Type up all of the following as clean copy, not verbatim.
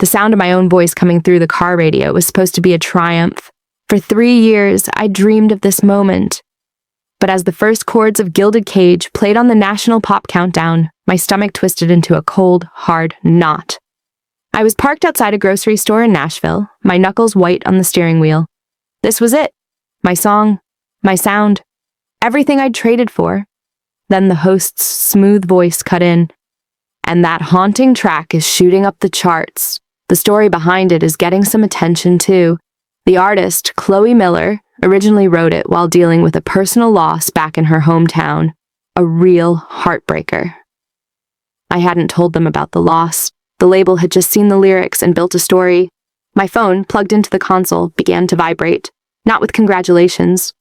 The sound of my own voice coming through the car radio was supposed to be a triumph. For 3 years, I dreamed of this moment. But as the first chords of Gilded Cage played on the national pop countdown, my stomach twisted into a cold, hard knot. I was parked outside a grocery store in Nashville, my knuckles white on the steering wheel. This was it. My song, my sound, everything I'd traded for. Then the host's smooth voice cut in. And that haunting track is shooting up the charts. The story behind it is getting some attention too. The artist, Chloe Miller, originally wrote it while dealing with a personal loss back in her hometown. A real heartbreaker. I hadn't told them about the loss. The label had just seen the lyrics and built a story. My phone, plugged into the console, began to vibrate, not with congratulations,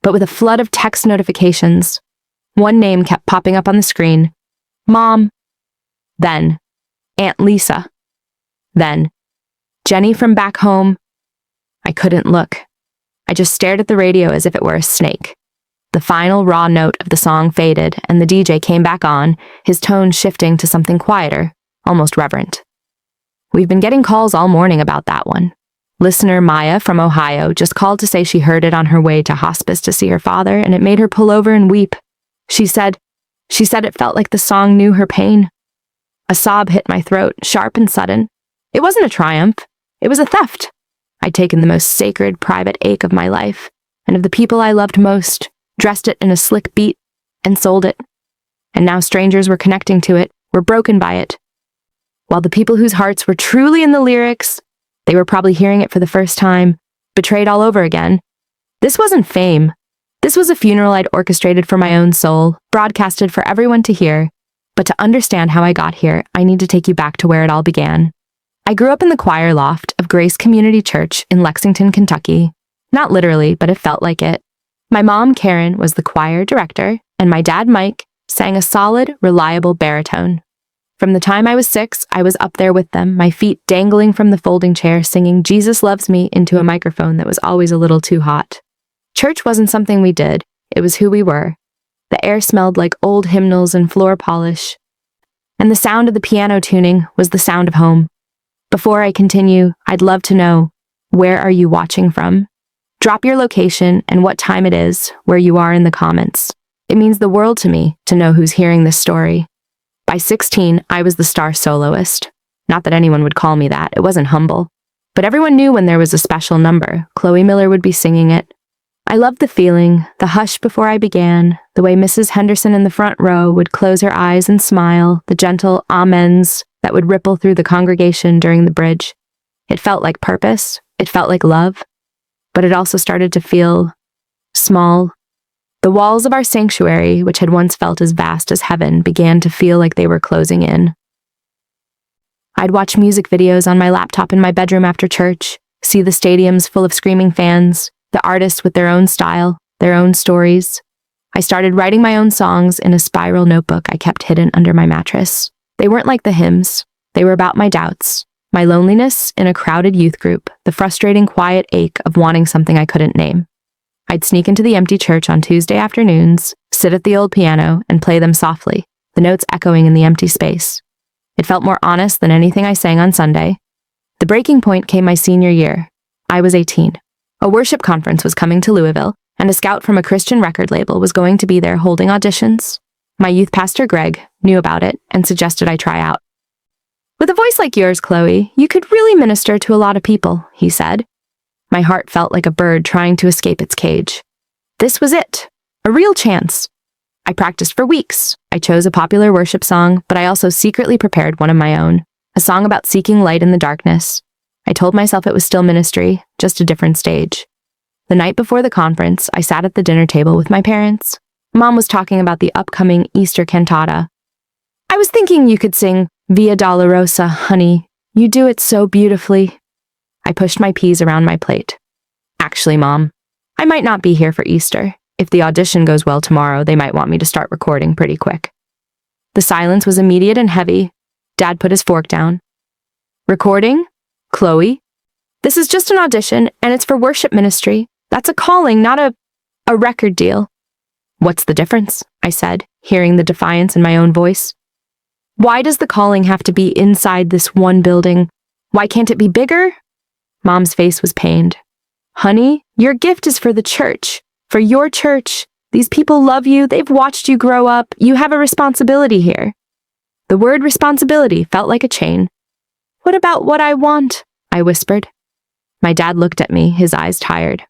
but with a flood of text notifications. One name kept popping up on the screen. Mom. Then, Aunt Lisa. Then, Jenny from back home. I couldn't look. I just stared at the radio as if it were a snake. The final raw note of the song faded, and the DJ came back on, his tone shifting to something quieter, almost reverent. We've been getting calls all morning about that one. Listener Maya from Ohio just called to say she heard it on her way to hospice to see her father, and it made her pull over and weep. She said it felt like the song knew her pain. A sob hit my throat, sharp and sudden. It wasn't a triumph. It was a theft. I'd taken the most sacred, private ache of my life, and of the people I loved most, dressed it in a slick beat, and sold it. And now strangers were connecting to it, were broken by it. While the people whose hearts were truly in the lyrics, they were probably hearing it for the first time, betrayed all over again. This wasn't fame. This was a funeral I'd orchestrated for my own soul, broadcasted for everyone to hear. But to understand how I got here, I need to take you back to where it all began. I grew up in the choir loft of Grace Community Church in Lexington, Kentucky. Not literally, but it felt like it. My mom, Karen, was the choir director, and my dad, Mike, sang a solid, reliable baritone. From the time I was 6, I was up there with them, my feet dangling from the folding chair, singing Jesus Loves Me into a microphone that was always a little too hot. Church wasn't something we did, it was who we were. The air smelled like old hymnals and floor polish, and the sound of the piano tuning was the sound of home. Before I continue, I'd love to know, where are you watching from? Drop your location and what time it is, where you are in the comments. It means the world to me to know who's hearing this story. By 16, I was the star soloist. Not that anyone would call me that, it wasn't humble. But everyone knew when there was a special number, Chloe Miller would be singing it. I loved the feeling, the hush before I began, the way Mrs. Henderson in the front row would close her eyes and smile, the gentle amens that would ripple through the congregation during the bridge. It felt like purpose, it felt like love, but it also started to feel small. The walls of our sanctuary, which had once felt as vast as heaven, began to feel like they were closing in. I'd watch music videos on my laptop in my bedroom after church, see the stadiums full of screaming fans, the artists with their own style, their own stories. I started writing my own songs in a spiral notebook I kept hidden under my mattress. They weren't like the hymns. They were about my doubts, my loneliness in a crowded youth group, the frustrating quiet ache of wanting something I couldn't name. I'd sneak into the empty church on Tuesday afternoons, sit at the old piano, and play them softly, the notes echoing in the empty space. It felt more honest than anything I sang on Sunday. The breaking point came my senior year. I was 18. A worship conference was coming to Louisville, and a scout from a Christian record label was going to be there holding auditions. My youth pastor, Greg, knew about it and suggested I try out. "With a voice like yours, Chloe, you could really minister to a lot of people," he said. My heart felt like a bird trying to escape its cage. This was it, a real chance. I practiced for weeks. I chose a popular worship song, but I also secretly prepared one of my own, a song about seeking light in the darkness. I told myself it was still ministry, just a different stage. The night before the conference, I sat at the dinner table with my parents. Mom was talking about the upcoming Easter cantata. "I was thinking you could sing Via Dolorosa, honey. You do it so beautifully." I pushed my peas around my plate. "Actually, Mom, I might not be here for Easter. If the audition goes well tomorrow, they might want me to start recording pretty quick." The silence was immediate and heavy. Dad put his fork down. "Recording? Chloe? This is just an audition, and it's for worship ministry. That's a calling, not a record deal." "What's the difference?" I said, hearing the defiance in my own voice. "Why does the calling have to be inside this one building? Why can't it be bigger? Mom's face was pained. Honey, your gift is for the church. For your church. These people love you. They've watched you grow up. You have a responsibility here. The word responsibility felt like a chain. What about what I want? I whispered. My dad looked at me, his eyes tired.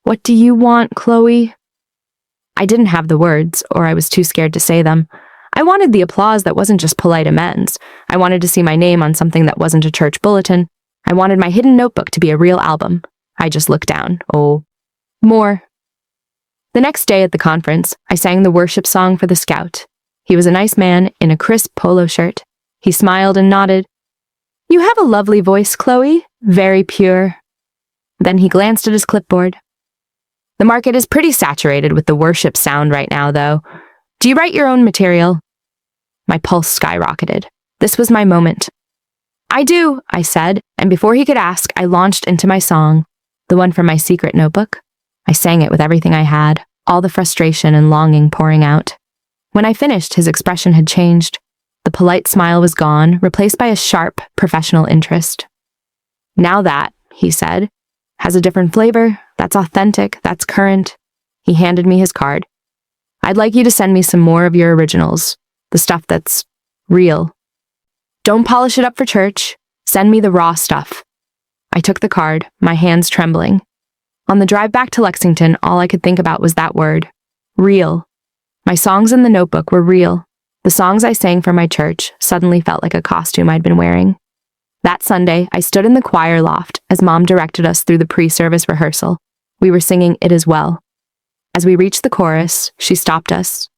What do you want, Chloe? I didn't have the words, or I was too scared to say them. I wanted the applause that wasn't just polite amends. I wanted to see my name on something that wasn't a church bulletin. I wanted my hidden notebook to be a real album. I just looked down. Oh, more. The next day at the conference, I sang the worship song for the scout. He was a nice man in a crisp polo shirt. He smiled and nodded. You have a lovely voice, Chloe. Very pure. Then he glanced at his clipboard. The market is pretty saturated with the worship sound right now, though. Do you write your own material? My pulse skyrocketed. This was my moment. I do, I said, and before he could ask, I launched into my song, the one from my secret notebook. I sang it with everything I had, all the frustration and longing pouring out. When I finished, his expression had changed. The polite smile was gone, replaced by a sharp, professional interest. Now that, he said, has a different flavor. That's authentic. That's current. He handed me his card. I'd like you to send me some more of your originals, the stuff that's real. Don't polish it up for church. Send me the raw stuff. I took the card, my hands trembling. On the drive back to Lexington, all I could think about was that word, real. My songs in the notebook were real. The songs I sang for my church suddenly felt like a costume I'd been wearing. That Sunday, I stood in the choir loft as Mom directed us through the pre-service rehearsal. We were singing It Is Well. As we reached the chorus, she stopped us.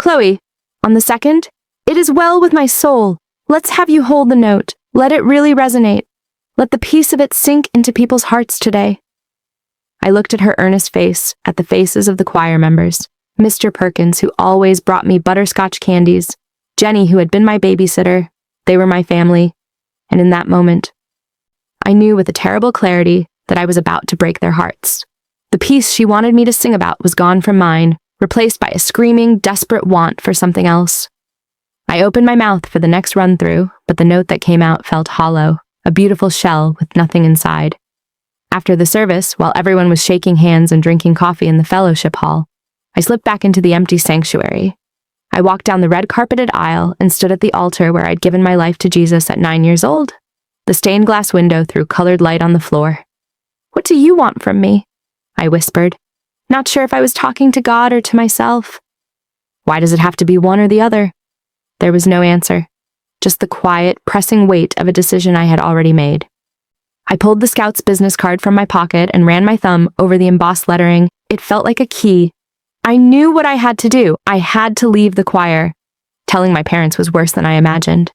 Chloe, on the second, It is well with my soul. Let's have you hold the note. Let it really resonate. Let the peace of it sink into people's hearts today. I looked at her earnest face, at the faces of the choir members. Mr. Perkins, who always brought me butterscotch candies. Jenny, who had been my babysitter. They were my family. And in that moment, I knew with a terrible clarity that I was about to break their hearts. The piece she wanted me to sing about was gone from mine, replaced by a screaming, desperate want for something else. I opened my mouth for the next run-through, but the note that came out felt hollow, a beautiful shell with nothing inside. After the service, while everyone was shaking hands and drinking coffee in the fellowship hall, I slipped back into the empty sanctuary. I walked down the red-carpeted aisle and stood at the altar where I'd given my life to Jesus at 9 years old. The stained glass window threw colored light on the floor. What do you want from me? I whispered, not sure if I was talking to God or to myself. Why does it have to be one or the other? There was no answer, just the quiet, pressing weight of a decision I had already made. I pulled the Scout's business card from my pocket and ran my thumb over the embossed lettering. It felt like a key. I knew what I had to do. I had to leave the choir. Telling my parents was worse than I imagined.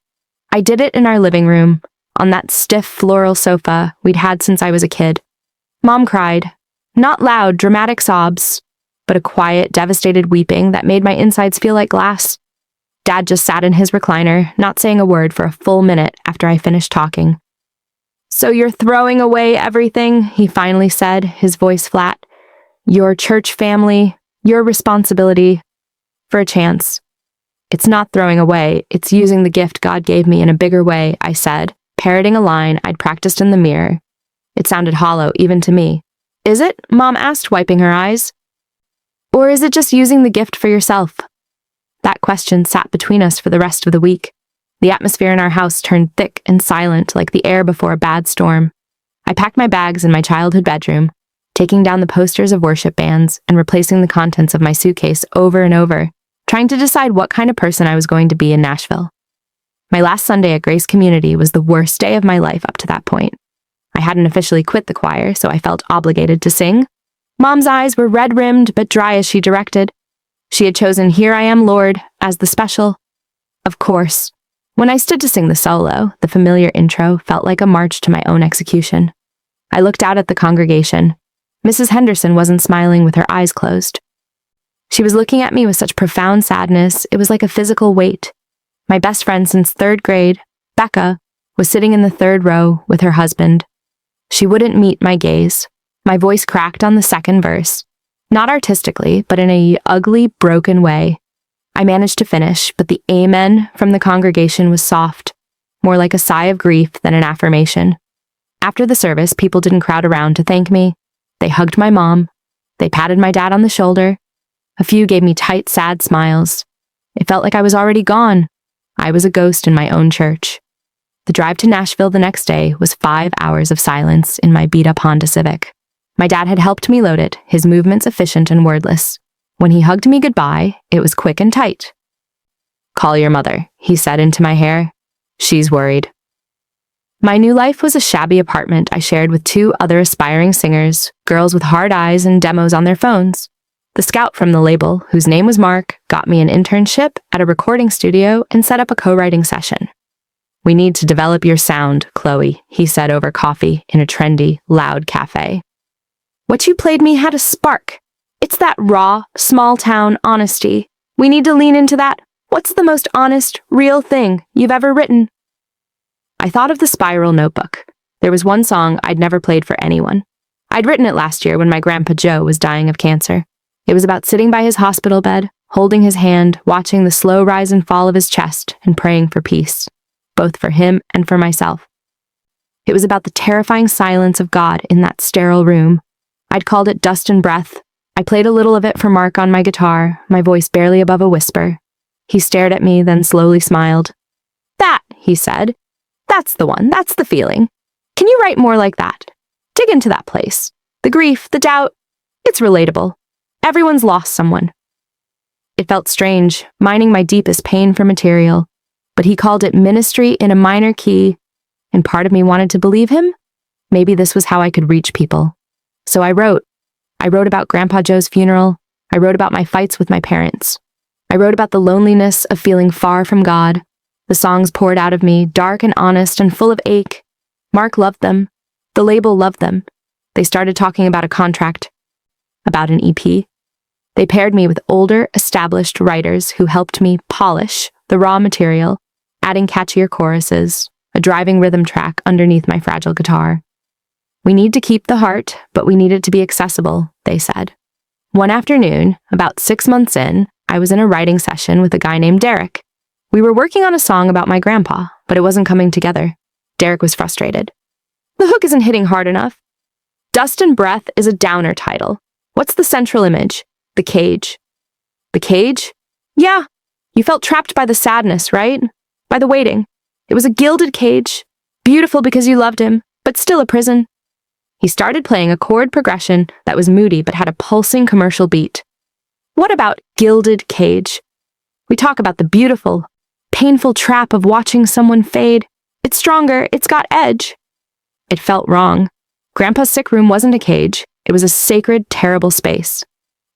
I did it in our living room, on that stiff floral sofa we'd had since I was a kid. Mom cried. Not loud, dramatic sobs, but a quiet, devastated weeping that made my insides feel like glass. Dad just sat in his recliner, not saying a word for a full minute after I finished talking. So you're throwing away everything, he finally said, his voice flat. Your church family, your responsibility, for a chance. It's not throwing away, it's using the gift God gave me in a bigger way, I said, parroting a line I'd practiced in the mirror. It sounded hollow, even to me. Is it? Mom asked, wiping her eyes. Or is it just using the gift for yourself? That question sat between us for the rest of the week. The atmosphere in our house turned thick and silent like the air before a bad storm. I packed my bags in my childhood bedroom, taking down the posters of worship bands and replacing the contents of my suitcase over and over, trying to decide what kind of person I was going to be in Nashville. My last Sunday at Grace Community was the worst day of my life up to that point. I hadn't officially quit the choir, so I felt obligated to sing. Mom's eyes were red-rimmed but dry as she directed. She had chosen Here I Am, Lord as the special. Of course. When I stood to sing the solo, the familiar intro felt like a march to my own execution. I looked out at the congregation. Mrs. Henderson wasn't smiling with her eyes closed. She was looking at me with such profound sadness, it was like a physical weight. My best friend since 3rd grade, Becca, was sitting in the 3rd row with her husband. She wouldn't meet my gaze. My voice cracked on the 2nd verse. Not artistically, but in a ugly, broken way. I managed to finish, but the amen from the congregation was soft. more like a sigh of grief than an affirmation. After the service, people didn't crowd around to thank me. They hugged my mom. They patted my dad on the shoulder. A few gave me tight, sad smiles. It felt like I was already gone. I was a ghost in my own church. The drive to Nashville the next day was 5 hours of silence in my beat-up Honda Civic. My dad had helped me load it, his movements efficient and wordless. When he hugged me goodbye, it was quick and tight. "Call your mother," he said into my hair. "She's worried." My new life was a shabby apartment I shared with 2 other aspiring singers, girls with hard eyes and demos on their phones. The scout from the label, whose name was Mark, got me an internship at a recording studio and set up a co-writing session. "We need to develop your sound, Chloe," he said over coffee in a trendy, loud cafe. "What you played me had a spark. It's that raw, small-town honesty. We need to lean into that. What's the most honest, real thing you've ever written?" I thought of the Spiral Notebook. There was one song I'd never played for anyone. I'd written it last year when my grandpa Joe was dying of cancer. It was about sitting by his hospital bed, holding his hand, watching the slow rise and fall of his chest, and praying for peace, both for him and for myself. It was about the terrifying silence of God in that sterile room. I'd called it Dust and Breath. I played a little of it for Mark on my guitar, my voice barely above a whisper. He stared at me, then slowly smiled. "That," he said. "That's the one. That's the feeling. Can you write more like that? Dig into that place. The grief, the doubt. It's relatable. Everyone's lost someone." It felt strange, mining my deepest pain for material, but he called it ministry in a minor key, and part of me wanted to believe him. Maybe this was how I could reach people. So I wrote. I wrote about Grandpa Joe's funeral. I wrote about my fights with my parents. I wrote about the loneliness of feeling far from God. The songs poured out of me, dark and honest and full of ache. Mark loved them. The label loved them. They started talking about a contract, about an EP. They paired me with older, established writers who helped me polish the raw material, adding catchier choruses, a driving rhythm track underneath my fragile guitar. "We need to keep the heart, but we need it to be accessible," they said. One afternoon, about 6 months in, I was in a writing session with a guy named Derek. We were working on a song about my grandpa, but it wasn't coming together. Derek was frustrated. "The hook isn't hitting hard enough. Dust and Breath is a downer title. What's the central image? The cage." "The cage? Yeah. You felt trapped by the sadness, right? By the waiting. It was a gilded cage. Beautiful because you loved him, but still a prison." He started playing a chord progression that was moody but had a pulsing commercial beat. "What about Gilded Cage? We talk about the beautiful, painful trap of watching someone fade. It's stronger, it's got edge." It felt wrong. Grandpa's sick room wasn't a cage. It was a sacred, terrible space.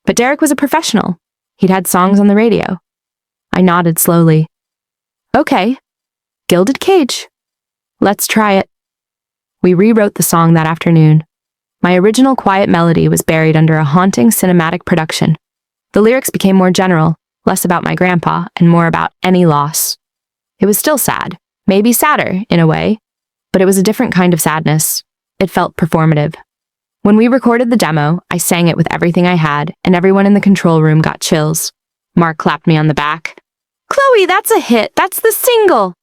But Derek was a professional. He'd had songs on the radio. I nodded slowly. "Okay, Gilded Cage. Let's try it." We rewrote the song that afternoon. My original quiet melody was buried under a haunting cinematic production. The lyrics became more general, less about my grandpa and more about any loss. It was still sad, maybe sadder in a way, but it was a different kind of sadness. It felt performative. When we recorded the demo, I sang it with everything I had, and everyone in the control room got chills. Mark clapped me on the back. "Chloe, that's a hit. That's the single."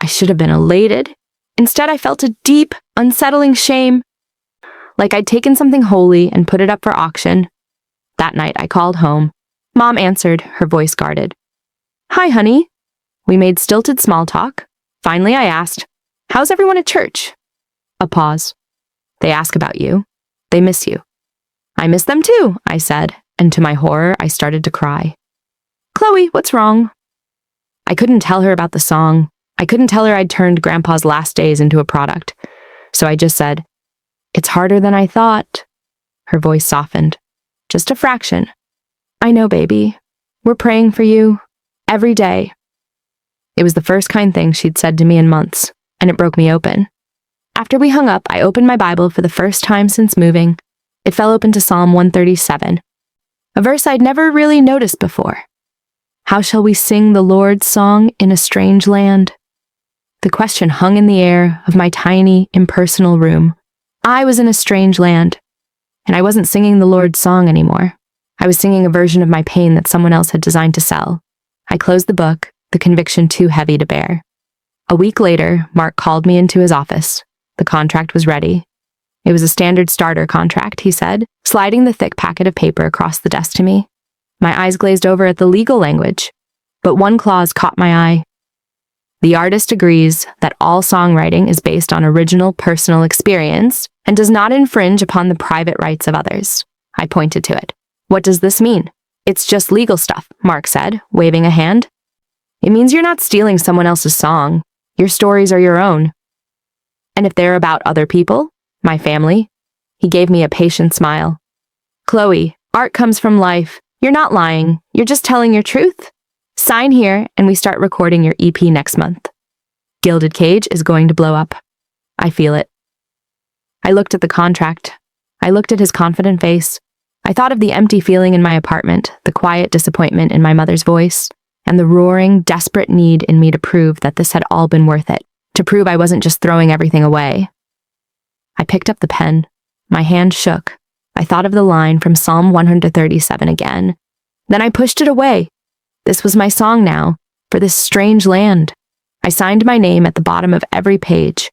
I should have been elated. Instead, I felt a deep, unsettling shame, like I'd taken something holy and put it up for auction. That night, I called home. Mom answered, her voice guarded. "Hi, honey." We made stilted small talk. Finally, I asked, "How's everyone at church?" A pause. "They ask about you. They miss you." "I miss them too," I said, and to my horror, I started to cry. "Chloe, what's wrong?" I couldn't tell her about the song. I couldn't tell her I'd turned Grandpa's last days into a product. So I just said, "It's harder than I thought." Her voice softened. "Just a fraction." "I know, baby. We're praying for you. Every day." It was the first kind thing she'd said to me in months, and it broke me open. After we hung up, I opened my Bible for the first time since moving. It fell open to Psalm 137, a verse I'd never really noticed before. "How shall we sing the Lord's song in a strange land?" The question hung in the air of my tiny, impersonal room. I was in a strange land, and I wasn't singing the Lord's song anymore. I was singing a version of my pain that someone else had designed to sell. I closed the book, the conviction too heavy to bear. A week later, Mark called me into his office. The contract was ready. It was a standard starter contract, he said, sliding the thick packet of paper across the desk to me. My eyes glazed over at the legal language, but one clause caught my eye. The artist agrees that all songwriting is based on original personal experience and does not infringe upon the private rights of others. I pointed to it. What does this mean? It's just legal stuff, Mark said, waving a hand. It means you're not stealing someone else's song. Your stories are your own. And if they're about other people, my family, he gave me a patient smile. Chloe, art comes from life. You're not lying. You're just telling your truth. Sign here and we start recording your EP next month. Gilded Cage is going to blow up. I feel it. I looked at the contract. I looked at his confident face. I thought of the empty feeling in my apartment, the quiet disappointment in my mother's voice, and the roaring, desperate need in me to prove that this had all been worth it, to prove I wasn't just throwing everything away. I picked up the pen. My hand shook. I thought of the line from Psalm 137 again. Then I pushed it away. This was my song now, for this strange land. I signed my name at the bottom of every page.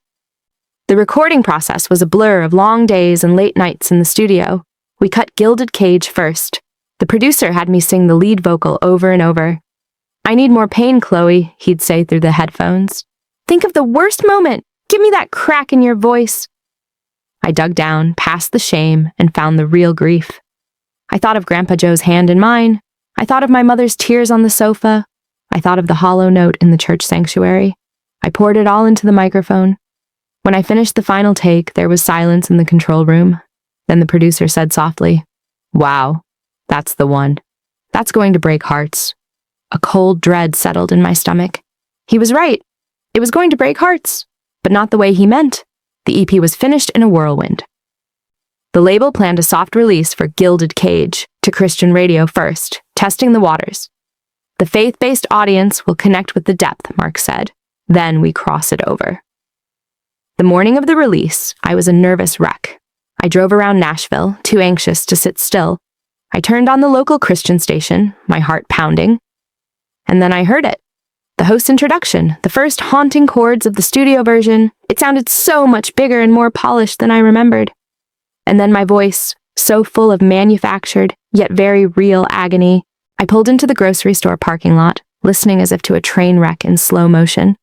The recording process was a blur of long days and late nights in the studio. We cut Gilded Cage first. The producer had me sing the lead vocal over and over. I need more pain, Chloe, he'd say through the headphones. Think of the worst moment. Give me that crack in your voice. I dug down, past the shame, and found the real grief. I thought of Grandpa Joe's hand in mine. I thought of my mother's tears on the sofa. I thought of the hollow note in the church sanctuary. I poured it all into the microphone. When I finished the final take, there was silence in the control room. Then the producer said softly, "Wow, that's the one. That's going to break hearts." A cold dread settled in my stomach. He was right. It was going to break hearts, but not the way he meant. The EP was finished in a whirlwind. The label planned a soft release for Gilded Cage to Christian radio first, testing the waters. The faith-based audience will connect with the depth, Mark said. Then we cross it over. The morning of the release, I was a nervous wreck. I drove around Nashville, too anxious to sit still. I turned on the local Christian station, my heart pounding. And then I heard it. The host's introduction, the first haunting chords of the studio version. It sounded so much bigger and more polished than I remembered. And then my voice, so full of manufactured, yet very real agony. I pulled into the grocery store parking lot, listening as if to a train wreck in slow motion.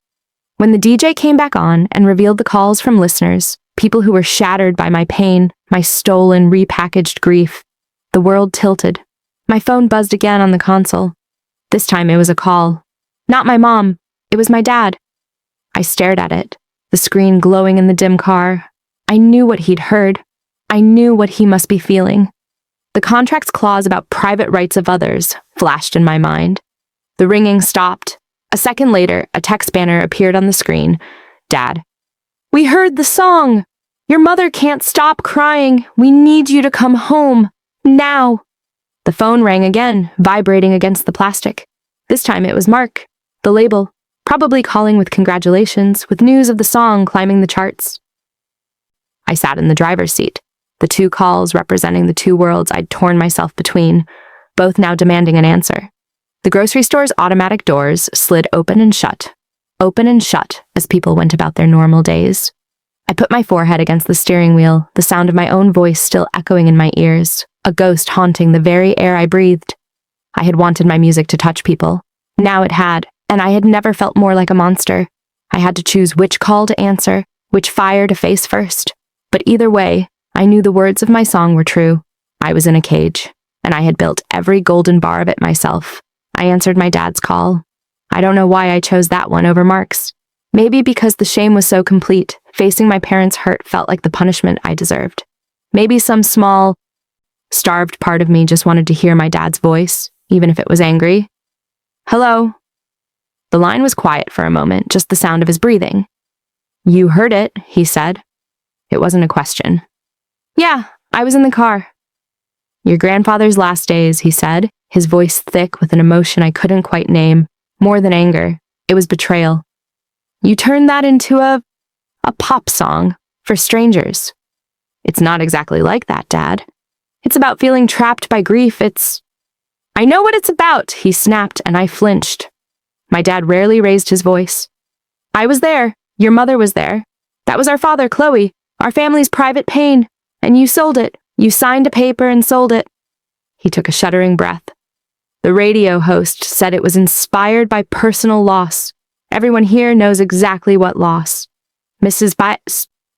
When the DJ came back on and revealed the calls from listeners, people who were shattered by my pain, my stolen, repackaged grief, the world tilted. My phone buzzed again on the console. This time it was a call. Not my mom. It was my dad. I stared at it, the screen glowing in the dim car. I knew what he'd heard. I knew what he must be feeling. The contract's clause about private rights of others flashed in my mind. The ringing stopped. A second later, a text banner appeared on the screen. Dad. We heard the song. Your mother can't stop crying. We need you to come home. Now. The phone rang again, vibrating against the plastic. This time it was Mark, the label, probably calling with congratulations, with news of the song climbing the charts. I sat in the driver's seat, the two calls representing the two worlds I'd torn myself between, both now demanding an answer. The grocery store's automatic doors slid open and shut as people went about their normal days. I put my forehead against the steering wheel, the sound of my own voice still echoing in my ears, a ghost haunting the very air I breathed. I had wanted my music to touch people. Now it had, and I had never felt more like a monster. I had to choose which call to answer, which fire to face first. But either way, I knew the words of my song were true. I was in a cage, and I had built every golden bar of it myself. I answered my dad's call. I don't know why I chose that one over Mark's. Maybe because the shame was so complete, facing my parents' hurt felt like the punishment I deserved. Maybe some small, starved part of me just wanted to hear my dad's voice, even if it was angry. Hello? The line was quiet for a moment, just the sound of his breathing. You heard it, he said. It wasn't a question. Yeah, I was in the car. Your grandfather's last days, he said, his voice thick with an emotion I couldn't quite name. More than anger, it was betrayal. You turned that into a pop song for strangers. It's not exactly like that, Dad. It's about feeling trapped by grief. I know what it's about, he snapped, and I flinched. My dad rarely raised his voice. I was there. Your mother was there. That was our father, Chloe, our family's private pain. And you sold it. You signed a paper and sold it. He took a shuddering breath. The radio host said it was inspired by personal loss. Everyone here knows exactly what loss. Mrs.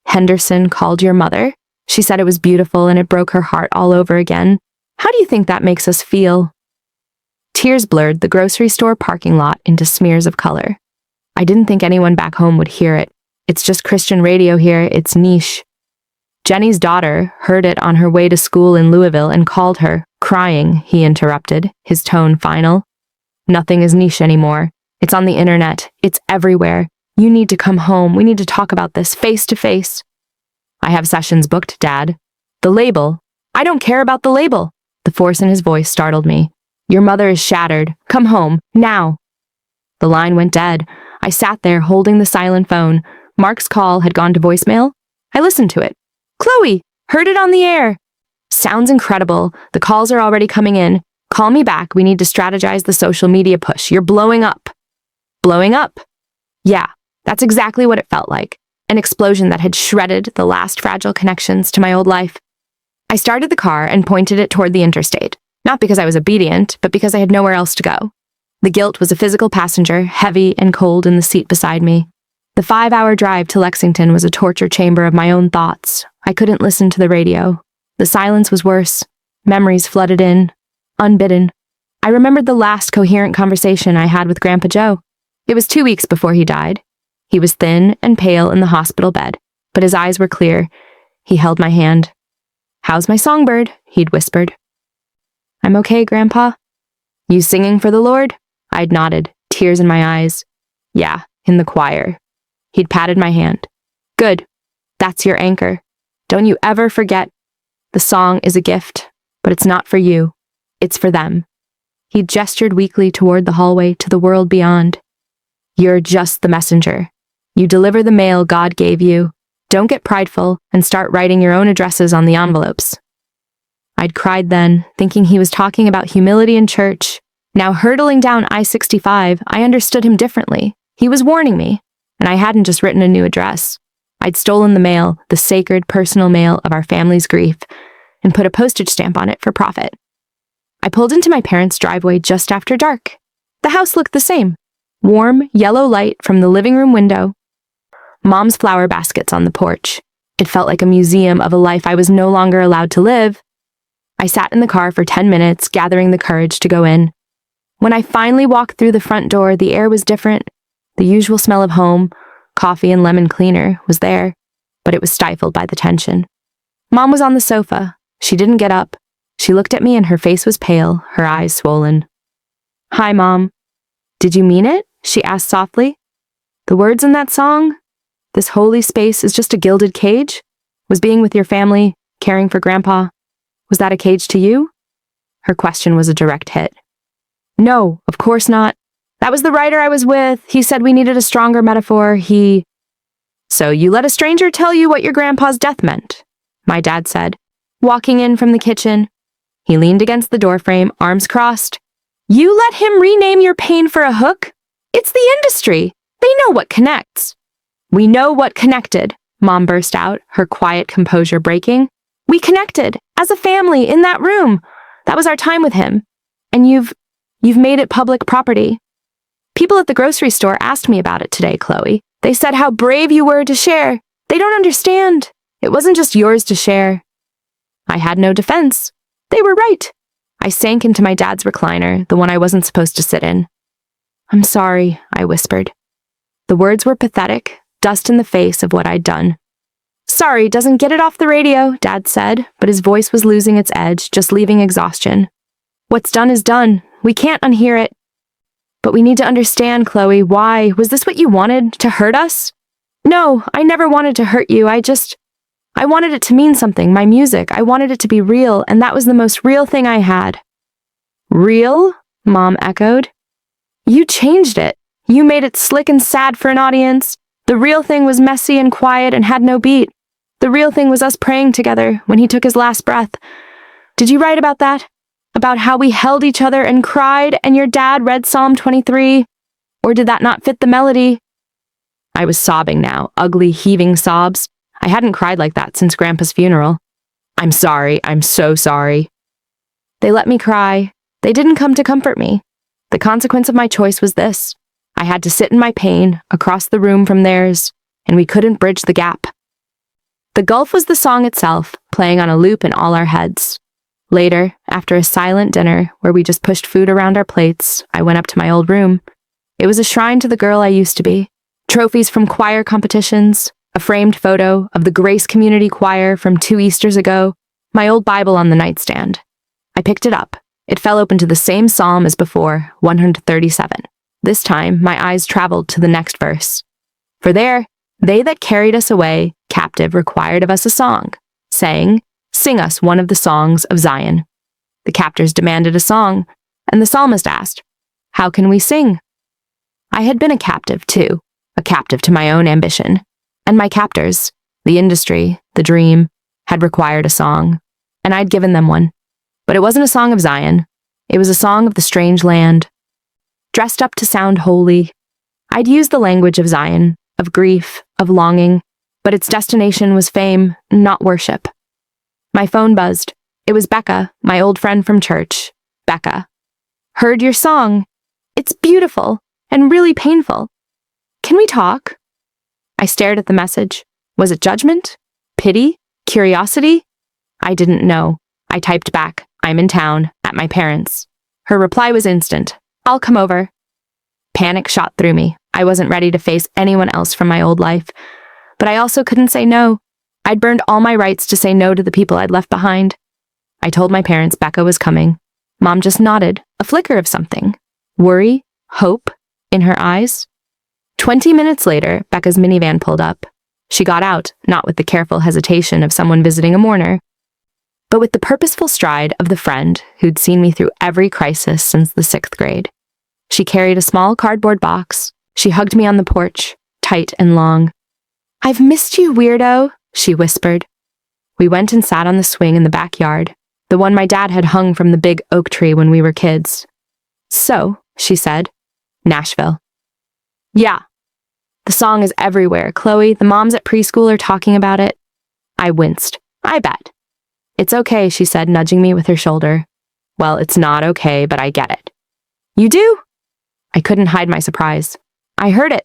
Henderson called your mother. She said it was beautiful and it broke her heart all over again. How do you think that makes us feel? Tears blurred the grocery store parking lot into smears of color. I didn't think anyone back home would hear it. It's just Christian radio here, it's niche. Jenny's daughter heard it on her way to school in Louisville and called her, crying, he interrupted, his tone final. Nothing is niche anymore. It's on the internet. It's everywhere. You need to come home. We need to talk about this face to face. I have sessions booked, Dad. The label. I don't care about the label. The force in his voice startled me. Your mother is shattered. Come home, now. The line went dead. I sat there holding the silent phone. Mark's call had gone to voicemail. I listened to it. Chloe, heard it on the air. Sounds incredible. The calls are already coming in. Call me back. We need to strategize the social media push. You're blowing up. Blowing up? Yeah, that's exactly what it felt like. An explosion that had shredded the last fragile connections to my old life. I started the car and pointed it toward the interstate. Not because I was obedient, but because I had nowhere else to go. The guilt was a physical passenger, heavy and cold in the seat beside me. The 5-hour drive to Lexington was a torture chamber of my own thoughts. I couldn't listen to the radio. The silence was worse. Memories flooded in, unbidden. I remembered the last coherent conversation I had with Grandpa Joe. It was 2 weeks before he died. He was thin and pale in the hospital bed, but his eyes were clear. He held my hand. How's my songbird? He'd whispered. I'm okay, Grandpa. You singing for the Lord? I'd nodded, tears in my eyes. Yeah, in the choir. He'd patted my hand. Good. That's your anchor. Don't you ever forget. The song is a gift, but it's not for you. It's for them. He gestured weakly toward the hallway to the world beyond. You're just the messenger. You deliver the mail God gave you. Don't get prideful and start writing your own addresses on the envelopes. I'd cried then, thinking he was talking about humility in church. Now hurtling down I-65, I understood him differently. He was warning me, and I hadn't just written a new address. I'd stolen the mail, the sacred personal mail of our family's grief, and put a postage stamp on it for profit. I pulled into my parents' driveway just after dark. The house looked the same. Warm, yellow light from the living room window. Mom's flower baskets on the porch. It felt like a museum of a life I was no longer allowed to live. I sat in the car for 10 minutes, gathering the courage to go in. When I finally walked through the front door, the air was different. The usual smell of home, coffee and lemon cleaner, was there, but it was stifled by the tension. Mom was on the sofa. She didn't get up. She looked at me and her face was pale, her eyes swollen. Hi, Mom. Did you mean it? She asked softly. The words in that song? This holy space is just a gilded cage? Was being with your family, caring for Grandpa, was that a cage to you? Her question was a direct hit. No, of course not. That was the writer I was with. He said we needed a stronger metaphor. So you let a stranger tell you what your grandpa's death meant, my dad said, walking in from the kitchen. He leaned against the doorframe, arms crossed. You let him rename your pain for a hook? It's the industry. They know what connects. We know what connected, Mom burst out, her quiet composure breaking. We connected, as a family, in that room. That was our time with him. And you've made it public property. People at the grocery store asked me about it today, Chloe. They said how brave you were to share. They don't understand. It wasn't just yours to share. I had no defense. They were right. I sank into my dad's recliner, the one I wasn't supposed to sit in. I'm sorry, I whispered. The words were pathetic, dust in the face of what I'd done. Sorry doesn't get it off the radio, Dad said, but his voice was losing its edge, just leaving exhaustion. What's done is done. We can't unhear it. But we need to understand, Chloe, why? Was this what you wanted? To hurt us? No, I never wanted to hurt you. I wanted it to mean something, my music. I wanted it to be real, and that was the most real thing I had. Real? Mom echoed. You changed it. You made it slick and sad for an audience. The real thing was messy and quiet and had no beat. The real thing was us praying together when he took his last breath. Did you write about that? About how we held each other and cried and your dad read Psalm 23? Or did that not fit the melody? I was sobbing now, ugly, heaving sobs. I hadn't cried like that since Grandpa's funeral. I'm sorry, I'm so sorry. They let me cry. They didn't come to comfort me. The consequence of my choice was this. I had to sit in my pain, across the room from theirs, and we couldn't bridge the gap. The gulf was the song itself, playing on a loop in all our heads. Later, after a silent dinner where we just pushed food around our plates, I went up to my old room. It was a shrine to the girl I used to be. Trophies from choir competitions, a framed photo of the Grace Community Choir from 2 Easters ago, my old Bible on the nightstand. I picked it up. It fell open to the same psalm as before, 137. This time, my eyes traveled to the next verse. For there, they that carried us away, captive, required of us a song, saying, Sing us one of the songs of Zion. The captors demanded a song, and the psalmist asked, How can we sing? I had been a captive, too, a captive to my own ambition, and my captors, the industry, the dream, had required a song, and I'd given them one. But it wasn't a song of Zion. It was a song of the strange land. Dressed up to sound holy, I'd used the language of Zion, of grief, of longing, but its destination was fame, not worship. My phone buzzed. It was Becca, my old friend from church. Becca. Heard your song. It's beautiful and really painful. Can we talk? I stared at the message. Was it judgment? Pity? Curiosity? I didn't know. I typed back, I'm in town, at my parents'. Her reply was instant. I'll come over. Panic shot through me. I wasn't ready to face anyone else from my old life. But I also couldn't say no. I'd burned all my rights to say no to the people I'd left behind. I told my parents Becca was coming. Mom just nodded, a flicker of something. Worry? Hope? In her eyes? 20 minutes later, Becca's minivan pulled up. She got out, not with the careful hesitation of someone visiting a mourner, but with the purposeful stride of the friend who'd seen me through every crisis since the 6th grade. She carried a small cardboard box. She hugged me on the porch, tight and long. I've missed you, weirdo, she whispered. We went and sat on the swing in the backyard, the one my dad had hung from the big oak tree when we were kids. So, she said, Nashville. Yeah. The song is everywhere. Chloe, the moms at preschool are talking about it. I winced. I bet. It's okay, she said, nudging me with her shoulder. Well, it's not okay, but I get it. You do? I couldn't hide my surprise. I heard it.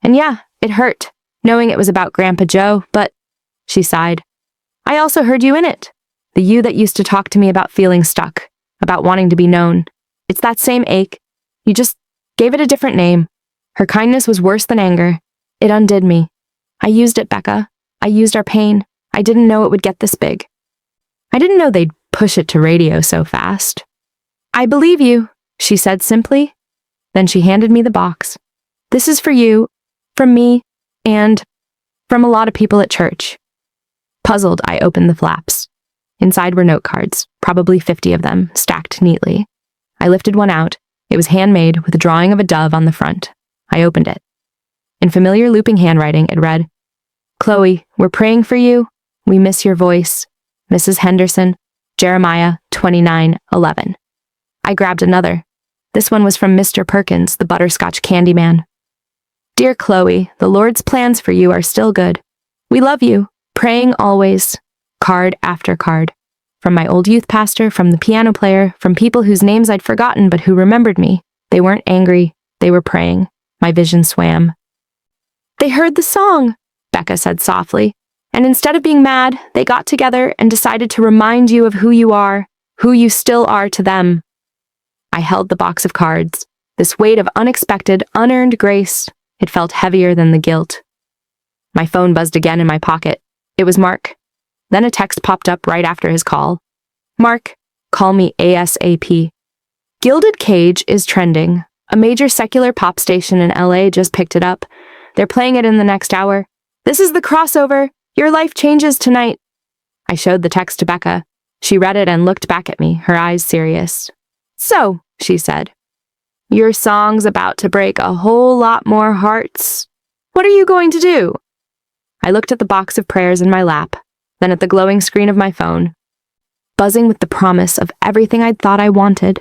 And yeah, it hurt, knowing it was about Grandpa Joe, but, she sighed. I also heard you in it. The you that used to talk to me about feeling stuck, about wanting to be known. It's that same ache. You just gave it a different name. Her kindness was worse than anger. It undid me. I used it, Becca. I used our pain. I didn't know it would get this big. I didn't know they'd push it to radio so fast. I believe you, she said simply. Then she handed me the box. This is for you, from me, and from a lot of people at church. Puzzled, I opened the flaps. Inside were note cards, probably 50 of them, stacked neatly. I lifted one out. It was handmade with a drawing of a dove on the front. I opened it. In familiar looping handwriting, it read, Chloe, we're praying for you. We miss your voice. Mrs. Henderson, Jeremiah 29:11. I grabbed another. This one was from Mr. Perkins, the butterscotch candy man. Dear Chloe, the Lord's plans for you are still good. We love you. Praying always. Card after card. From my old youth pastor, from the piano player, from people whose names I'd forgotten but who remembered me. They weren't angry. They were praying. My vision swam. They heard the song, Becca said softly. And instead of being mad, they got together and decided to remind you of who you are, who you still are to them. I held the box of cards. This weight of unexpected, unearned grace. It felt heavier than the guilt. My phone buzzed again in my pocket. It was Mark. Then a text popped up right after his call. Mark, call me ASAP. Gilded Cage is trending. A major secular pop station in LA just picked it up. They're playing it in the next hour. This is the crossover. Your life changes tonight. I showed the text to Becca. She read it and looked back at me, her eyes serious. So, she said, your song's about to break a whole lot more hearts. What are you going to do? I looked at the box of prayers in my lap, then at the glowing screen of my phone. Buzzing with the promise of everything I'd thought I wanted.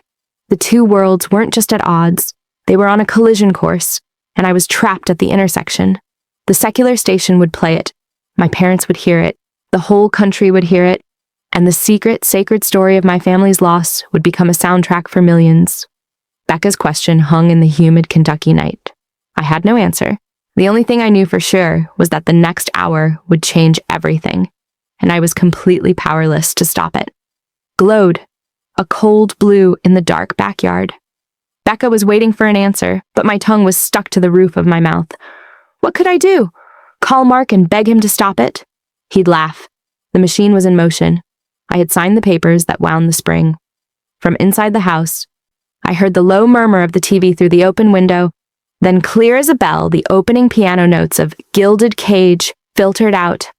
The two worlds weren't just at odds. They were on a collision course, and I was trapped at the intersection. The secular station would play it. My parents would hear it. The whole country would hear it. And the secret, sacred story of my family's loss would become a soundtrack for millions. Becca's question hung in the humid Kentucky night. I had no answer. The only thing I knew for sure was that the next hour would change everything, and I was completely powerless to stop it. Glowed, a cold blue in the dark backyard. Becca was waiting for an answer, but my tongue was stuck to the roof of my mouth. What could I do? Call Mark and beg him to stop it? He'd laugh. The machine was in motion. I had signed the papers that wound the spring. From inside the house, I heard the low murmur of the TV through the open window. Then, clear as a bell, the opening piano notes of Gilded Cage filtered out.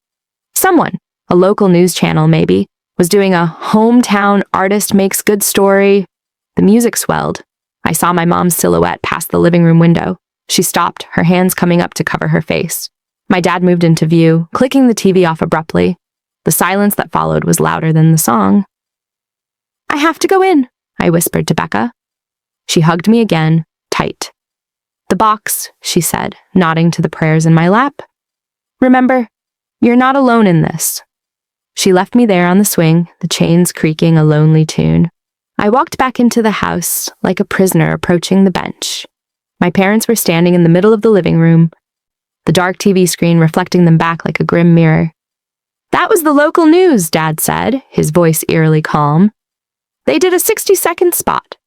Someone, a local news channel maybe, was doing a hometown artist makes good story. The music swelled. I saw my mom's silhouette past the living room window. She stopped, her hands coming up to cover her face. My dad moved into view, clicking the TV off abruptly. The silence that followed was louder than the song. I have to go in, I whispered to Becca. She hugged me again, tight. The box, she said, nodding to the prayers in my lap. Remember, you're not alone in this. She left me there on the swing, the chains creaking a lonely tune. I walked back into the house like a prisoner approaching the bench. My parents were standing in the middle of the living room, the dark TV screen reflecting them back like a grim mirror. That was the local news, Dad said, his voice eerily calm. They did a 60-second spot.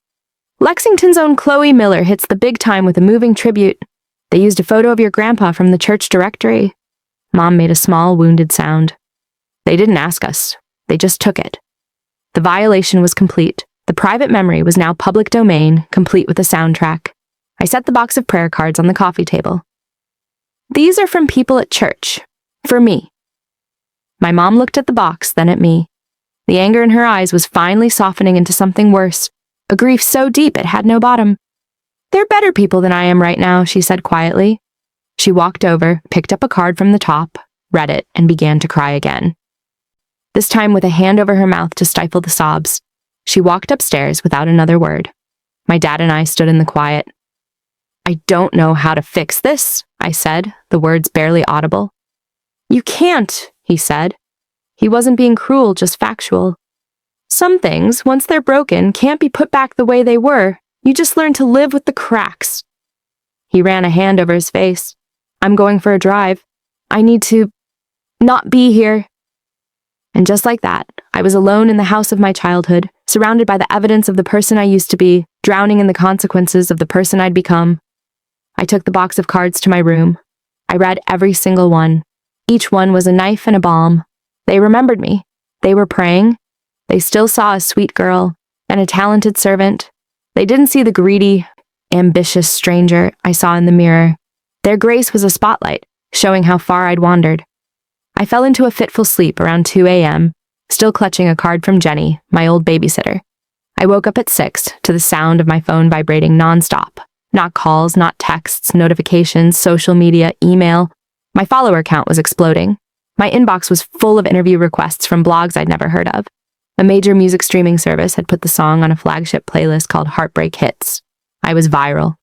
Lexington's own Chloe Miller hits the big time with a moving tribute. They used a photo of your grandpa from the church directory. Mom made a small, wounded sound. They didn't ask us. They just took it. The violation was complete. The private memory was now public domain, complete with a soundtrack. I set the box of prayer cards on the coffee table. These are from people at church. For me. My mom looked at the box, then at me. The anger in her eyes was finally softening into something worse. A grief so deep it had no bottom. They're better people than I am right now, she said quietly. She walked over, picked up a card from the top, read it, and began to cry again. This time with a hand over her mouth to stifle the sobs. She walked upstairs without another word. My dad and I stood in the quiet. I don't know how to fix this, I said, the words barely audible. You can't, he said. He wasn't being cruel, just factual. Some things, once they're broken, can't be put back the way they were. You just learn to live with the cracks. He ran a hand over his face. I'm going for a drive. I need to not be here. And just like that, I was alone in the house of my childhood, surrounded by the evidence of the person I used to be, drowning in the consequences of the person I'd become. I took the box of cards to my room. I read every single one. Each one was a knife and a balm. They remembered me. They were praying. They still saw a sweet girl and a talented servant. They didn't see the greedy, ambitious stranger I saw in the mirror. Their grace was a spotlight, showing how far I'd wandered. I fell into a fitful sleep around 2 a.m., still clutching a card from Jenny, my old babysitter. I woke up at 6 to the sound of my phone vibrating nonstop. Not calls, not texts, notifications, social media, email. My follower count was exploding. My inbox was full of interview requests from blogs I'd never heard of. A major music streaming service had put the song on a flagship playlist called Heartbreak Hits. I was viral.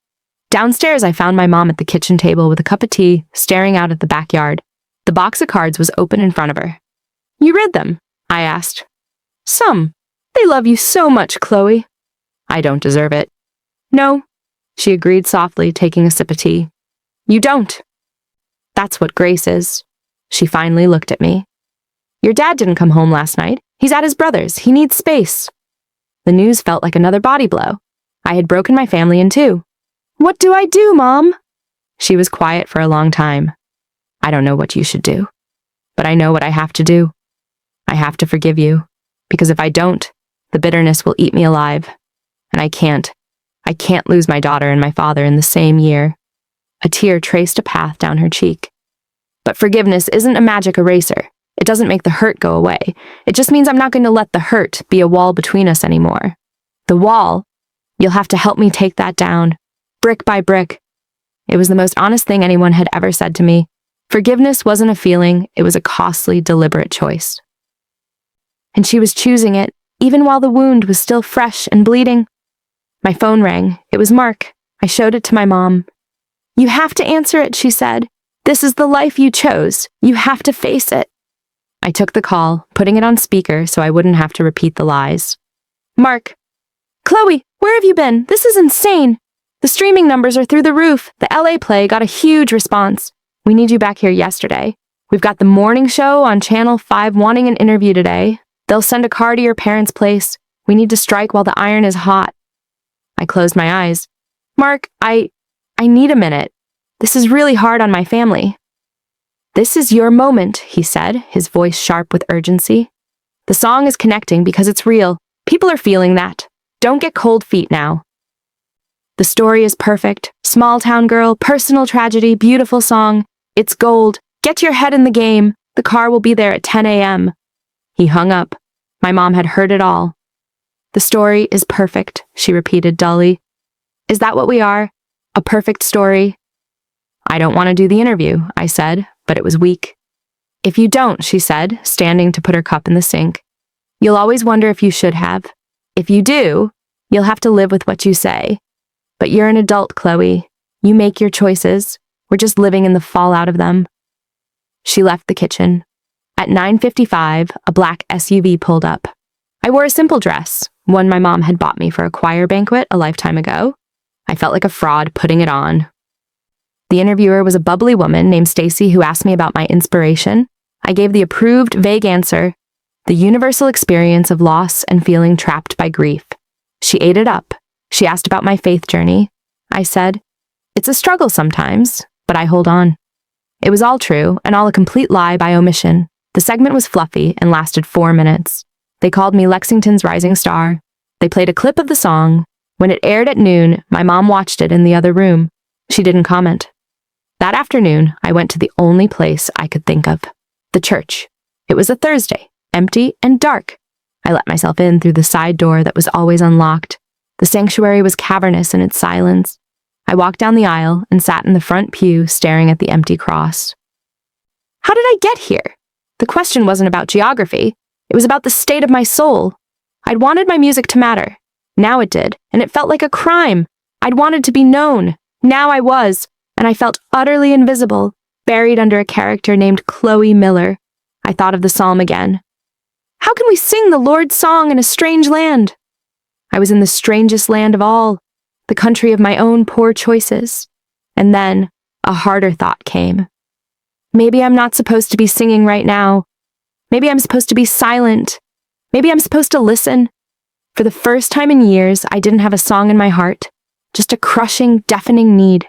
Downstairs, I found my mom at the kitchen table with a cup of tea, staring out at the backyard. The box of cards was open in front of her. You read them? I asked. Some. They love you so much, Chloe. I don't deserve it. No, she agreed softly, taking a sip of tea. You don't. That's what grace is. She finally looked at me. Your dad didn't come home last night. He's at his brother's. He needs space. The news felt like another body blow. I had broken my family in two. What do I do, Mom? She was quiet for a long time. I don't know what you should do, but I know what I have to do. I have to forgive you, because if I don't, the bitterness will eat me alive. And I can't lose my daughter and my father in the same year. A tear traced a path down her cheek. But forgiveness isn't a magic eraser. It doesn't make the hurt go away. It just means I'm not going to let the hurt be a wall between us anymore. The wall, you'll have to help me take that down, brick by brick. It was the most honest thing anyone had ever said to me. Forgiveness wasn't a feeling, it was a costly, deliberate choice. And she was choosing it, even while the wound was still fresh and bleeding. My phone rang. It was Mark. I showed it to my mom. You have to answer it, she said. This is the life you chose. You have to face it. I took the call, putting it on speaker so I wouldn't have to repeat the lies. Mark. Chloe, where have you been? This is insane. The streaming numbers are through the roof. The LA play got a huge response. We need you back here yesterday. We've got the morning show on Channel 5 wanting an interview today. They'll send a car to your parents' place. We need to strike while the iron is hot. I closed my eyes. Mark, I need a minute. This is really hard on my family. This is your moment, he said, his voice sharp with urgency. The song is connecting because it's real. People are feeling that. Don't get cold feet now. The story is perfect. Small town girl, personal tragedy, beautiful song. It's gold. Get your head in the game. The car will be there at 10 a.m. He hung up. My mom had heard it all. The story is perfect, she repeated dully. Is that what we are? A perfect story? I don't want to do the interview, I said, but it was weak. If you don't, she said, standing to put her cup in the sink, you'll always wonder if you should have. If you do, you'll have to live with what you say. But you're an adult, Chloe. You make your choices. We're just living in the fallout of them. She left the kitchen. At 9:55, a black SUV pulled up. I wore a simple dress, one my mom had bought me for a choir banquet a lifetime ago. I felt like a fraud putting it on. The interviewer was a bubbly woman named Stacy who asked me about my inspiration. I gave the approved, vague answer, the universal experience of loss and feeling trapped by grief. She ate it up. She asked about my faith journey. I said, it's a struggle sometimes, but I hold on. It was all true and all a complete lie by omission. The segment was fluffy and lasted 4 minutes. They called me Lexington's rising star. They played a clip of the song. When it aired at noon, my mom watched it in the other room. She didn't comment. That afternoon, I went to the only place I could think of, the church. It was a Thursday, empty and dark. I let myself in through the side door that was always unlocked. The sanctuary was cavernous in its silence. I walked down the aisle and sat in the front pew staring at the empty cross. How did I get here? The question wasn't about geography. It was about the state of my soul. I'd wanted my music to matter. Now it did, and it felt like a crime. I'd wanted to be known. Now I was, and I felt utterly invisible, buried under a character named Chloe Miller. I thought of the psalm again. How can we sing the Lord's song in a strange land? I was in the strangest land of all, the country of my own poor choices. And then a harder thought came. Maybe I'm not supposed to be singing right now. Maybe I'm supposed to be silent. Maybe I'm supposed to listen. For the first time in years, I didn't have a song in my heart, just a crushing, deafening need.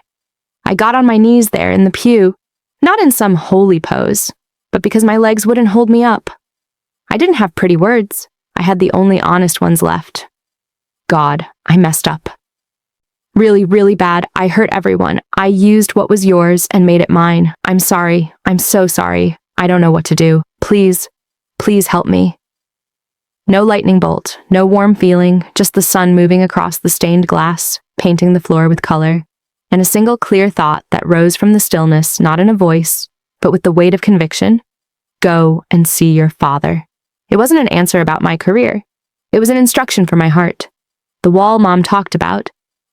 I got on my knees there in the pew, not in some holy pose, but because my legs wouldn't hold me up. I didn't have pretty words. I had the only honest ones left. God, I messed up. Really, really bad. I hurt everyone. I used what was yours and made it mine. I'm sorry. I'm so sorry. I don't know what to do. Please, please help me. No lightning bolt, no warm feeling, just the sun moving across the stained glass, painting the floor with color, and a single clear thought that rose from the stillness, not in a voice, but with the weight of conviction. Go and see your father. It wasn't an answer about my career. It was an instruction for my heart. The wall Mom talked about.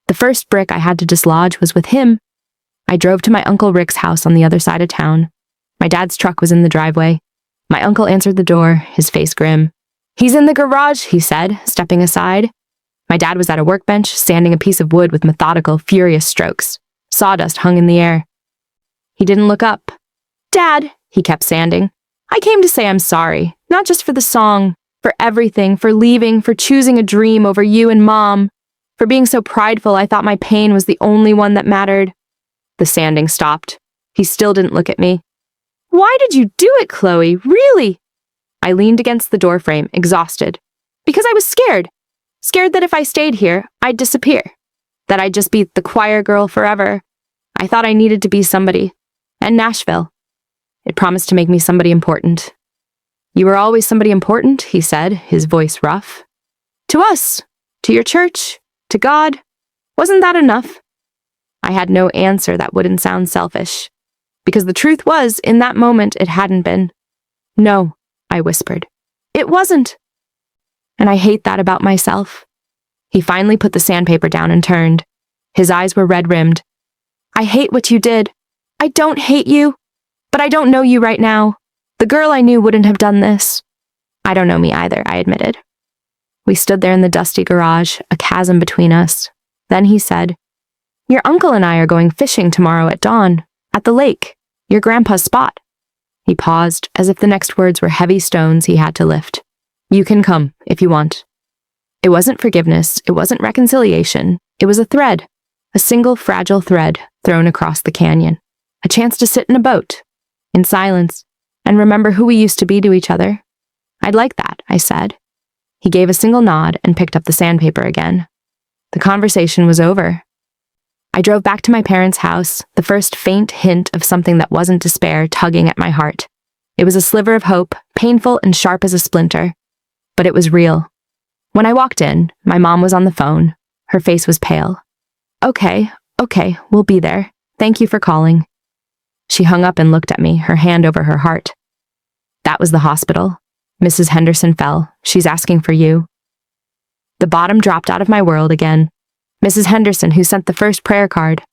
The first brick I had to dislodge was with him. I drove to my Uncle Rick's house on the other side of town. My dad's truck was in the driveway. My uncle answered the door, his face grim. He's in the garage, he said, stepping aside. My dad was at a workbench, sanding a piece of wood with methodical, furious strokes. Sawdust hung in the air. He didn't look up. Dad, he kept sanding. I came to say I'm sorry, not just for the song, for everything, for leaving, for choosing a dream over you and Mom, for being so prideful I thought my pain was the only one that mattered. The sanding stopped. He still didn't look at me. Why did you do it, Chloe? Really? I leaned against the doorframe, exhausted. Because I was scared. Scared that if I stayed here, I'd disappear. That I'd just be the choir girl forever. I thought I needed to be somebody. And Nashville. It promised to make me somebody important. You were always somebody important, he said, his voice rough. To us. To your church. To God. Wasn't that enough? I had no answer that wouldn't sound selfish. Because the truth was, in that moment, it hadn't been. No, I whispered. It wasn't. And I hate that about myself. He finally put the sandpaper down and turned. His eyes were red-rimmed. I hate what you did. I don't hate you, but I don't know you right now. The girl I knew wouldn't have done this. I don't know me either, I admitted. We stood there in the dusty garage, a chasm between us. Then he said, Your uncle and I are going fishing tomorrow at dawn, at the lake, your grandpa's spot. He paused, as if the next words were heavy stones he had to lift. You can come, if you want. It wasn't forgiveness, it wasn't reconciliation, it was a thread, a single fragile thread thrown across the canyon. A chance to sit in a boat, in silence, and remember who we used to be to each other. I'd like that, I said. He gave a single nod and picked up the sandpaper again. The conversation was over. I drove back to my parents' house, the first faint hint of something that wasn't despair tugging at my heart. It was a sliver of hope, painful and sharp as a splinter. But it was real. When I walked in, my mom was on the phone. Her face was pale. Okay, we'll be there. Thank you for calling. She hung up and looked at me, her hand over her heart. That was the hospital. Mrs. Henderson fell. She's asking for you. The bottom dropped out of my world again. Mrs. Henderson, who sent the first prayer card.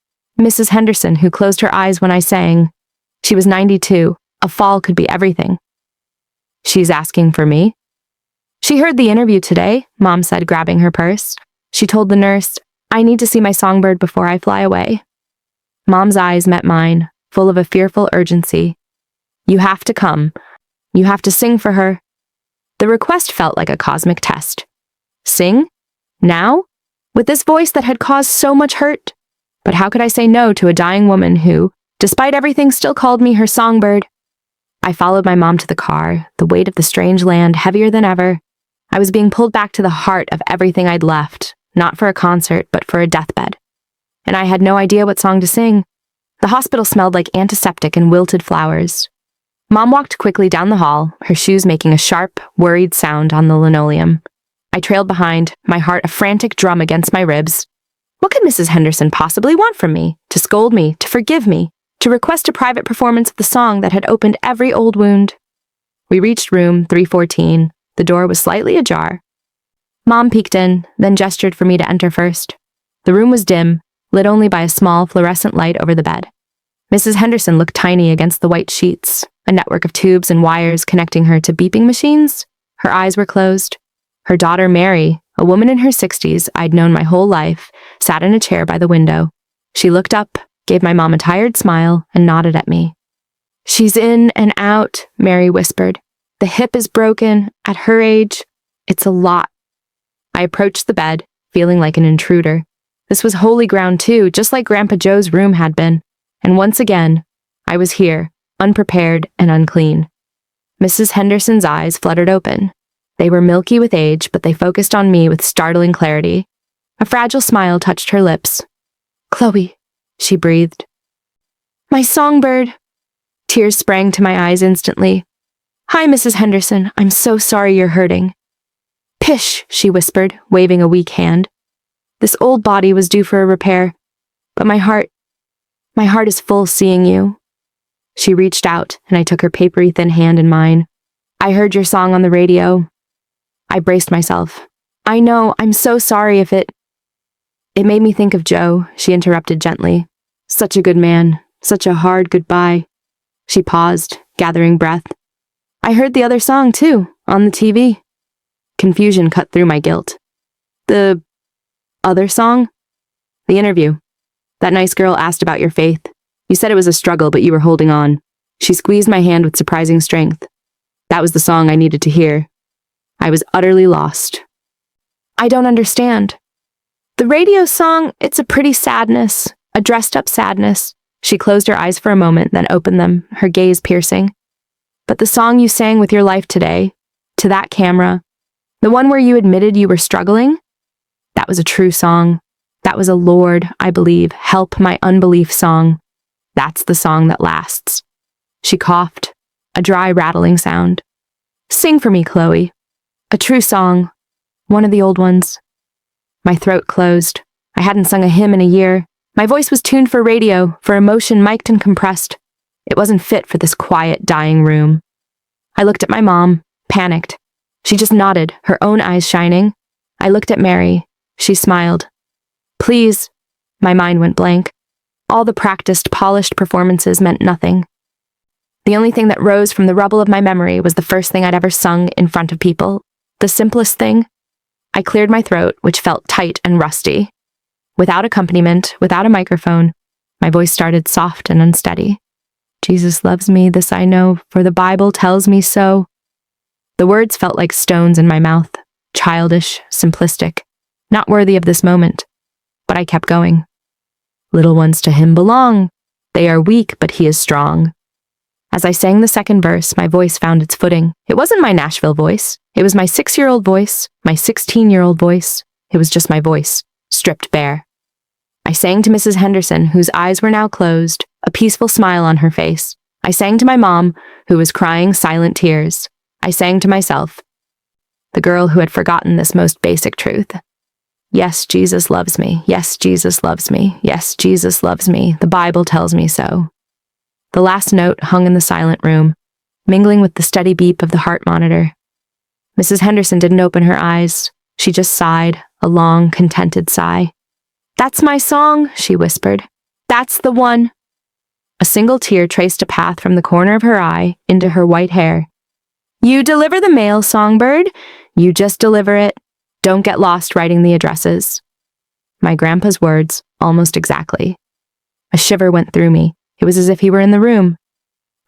Mrs. Henderson, who closed her eyes when I sang. She was 92. A fall could be everything. She's asking for me? She heard the interview today, Mom said, grabbing her purse. She told the nurse, I need to see my songbird before I fly away. Mom's eyes met mine, full of a fearful urgency. You have to come. You have to sing for her. The request felt like a cosmic test. Sing? Now? With this voice that had caused so much hurt? But how could I say no to a dying woman who, despite everything, still called me her songbird? I followed my mom to the car, the weight of the strange land heavier than ever. I was being pulled back to the heart of everything I'd left, not for a concert, but for a deathbed. And I had no idea what song to sing. The hospital smelled like antiseptic and wilted flowers. Mom walked quickly down the hall, her shoes making a sharp, worried sound on the linoleum. I trailed behind, my heart a frantic drum against my ribs. What could Mrs. Henderson possibly want from me? To scold me, to forgive me, to request a private performance of the song that had opened every old wound? We reached room 314. The door was slightly ajar. Mom peeked in, then gestured for me to enter first. The room was dim, lit only by a small fluorescent light over the bed. Mrs. Henderson looked tiny against the white sheets, a network of tubes and wires connecting her to beeping machines. Her eyes were closed. Her daughter, Mary, a woman in her 60s I'd known my whole life, sat in a chair by the window. She looked up, gave my mom a tired smile, and nodded at me. She's in and out, Mary whispered. The hip is broken. At her age, it's a lot. I approached the bed, feeling like an intruder. This was holy ground too, just like Grandpa Joe's room had been. And once again, I was here, unprepared and unclean. Mrs. Henderson's eyes fluttered open. They were milky with age, but they focused on me with startling clarity. A fragile smile touched her lips. Chloe, she breathed. My songbird. Tears sprang to my eyes instantly. Hi, Mrs. Henderson. I'm so sorry you're hurting. Pish, she whispered, waving a weak hand. This old body was due for a repair, but my heart is full seeing you. She reached out, and I took her papery thin hand in mine. I heard your song on the radio. I braced myself. I know, I'm so sorry if it made me think of Joe, she interrupted gently. Such a good man, such a hard goodbye. She paused, gathering breath. I heard the other song, too, on the TV. Confusion cut through my guilt. The other song? The interview. That nice girl asked about your faith. You said it was a struggle, but you were holding on. She squeezed my hand with surprising strength. That was the song I needed to hear. I was utterly lost. I don't understand. The radio song, it's a pretty sadness, a dressed-up sadness. She closed her eyes for a moment, then opened them, her gaze piercing. But the song you sang with your life today, to that camera, the one where you admitted you were struggling, that was a true song. That was a Lord, I believe, help my unbelief song. That's the song that lasts. She coughed, a dry rattling sound. Sing for me, Chloe. A true song. One of the old ones. My throat closed. I hadn't sung a hymn in a year. My voice was tuned for radio, for emotion mic'd and compressed. It wasn't fit for this quiet, dying room. I looked at my mom, panicked. She just nodded, her own eyes shining. I looked at Mary. She smiled. Please. My mind went blank. All the practiced, polished performances meant nothing. The only thing that rose from the rubble of my memory was the first thing I'd ever sung in front of people. The simplest thing. I cleared my throat, which felt tight and rusty. Without accompaniment, without a microphone, my voice started soft and unsteady. Jesus loves me, this I know, for the Bible tells me so. The words felt like stones in my mouth, childish, simplistic, not worthy of this moment. But I kept going. Little ones to him belong. They are weak, but he is strong. As I sang the second verse, my voice found its footing. It wasn't my Nashville voice. It was my 6-year-old voice, my 16-year-old voice. It was just my voice, stripped bare. I sang to Mrs. Henderson, whose eyes were now closed, a peaceful smile on her face. I sang to my mom, who was crying silent tears. I sang to myself, the girl who had forgotten this most basic truth. Yes, Jesus loves me. Yes, Jesus loves me. Yes, Jesus loves me. The Bible tells me so. The last note hung in the silent room, mingling with the steady beep of the heart monitor. Mrs. Henderson didn't open her eyes. She just sighed, a long, contented sigh. That's my song, she whispered. That's the one. A single tear traced a path from the corner of her eye into her white hair. You deliver the mail, songbird. You just deliver it. Don't get lost writing the addresses. My grandpa's words, almost exactly. A shiver went through me. It was as if he were in the room.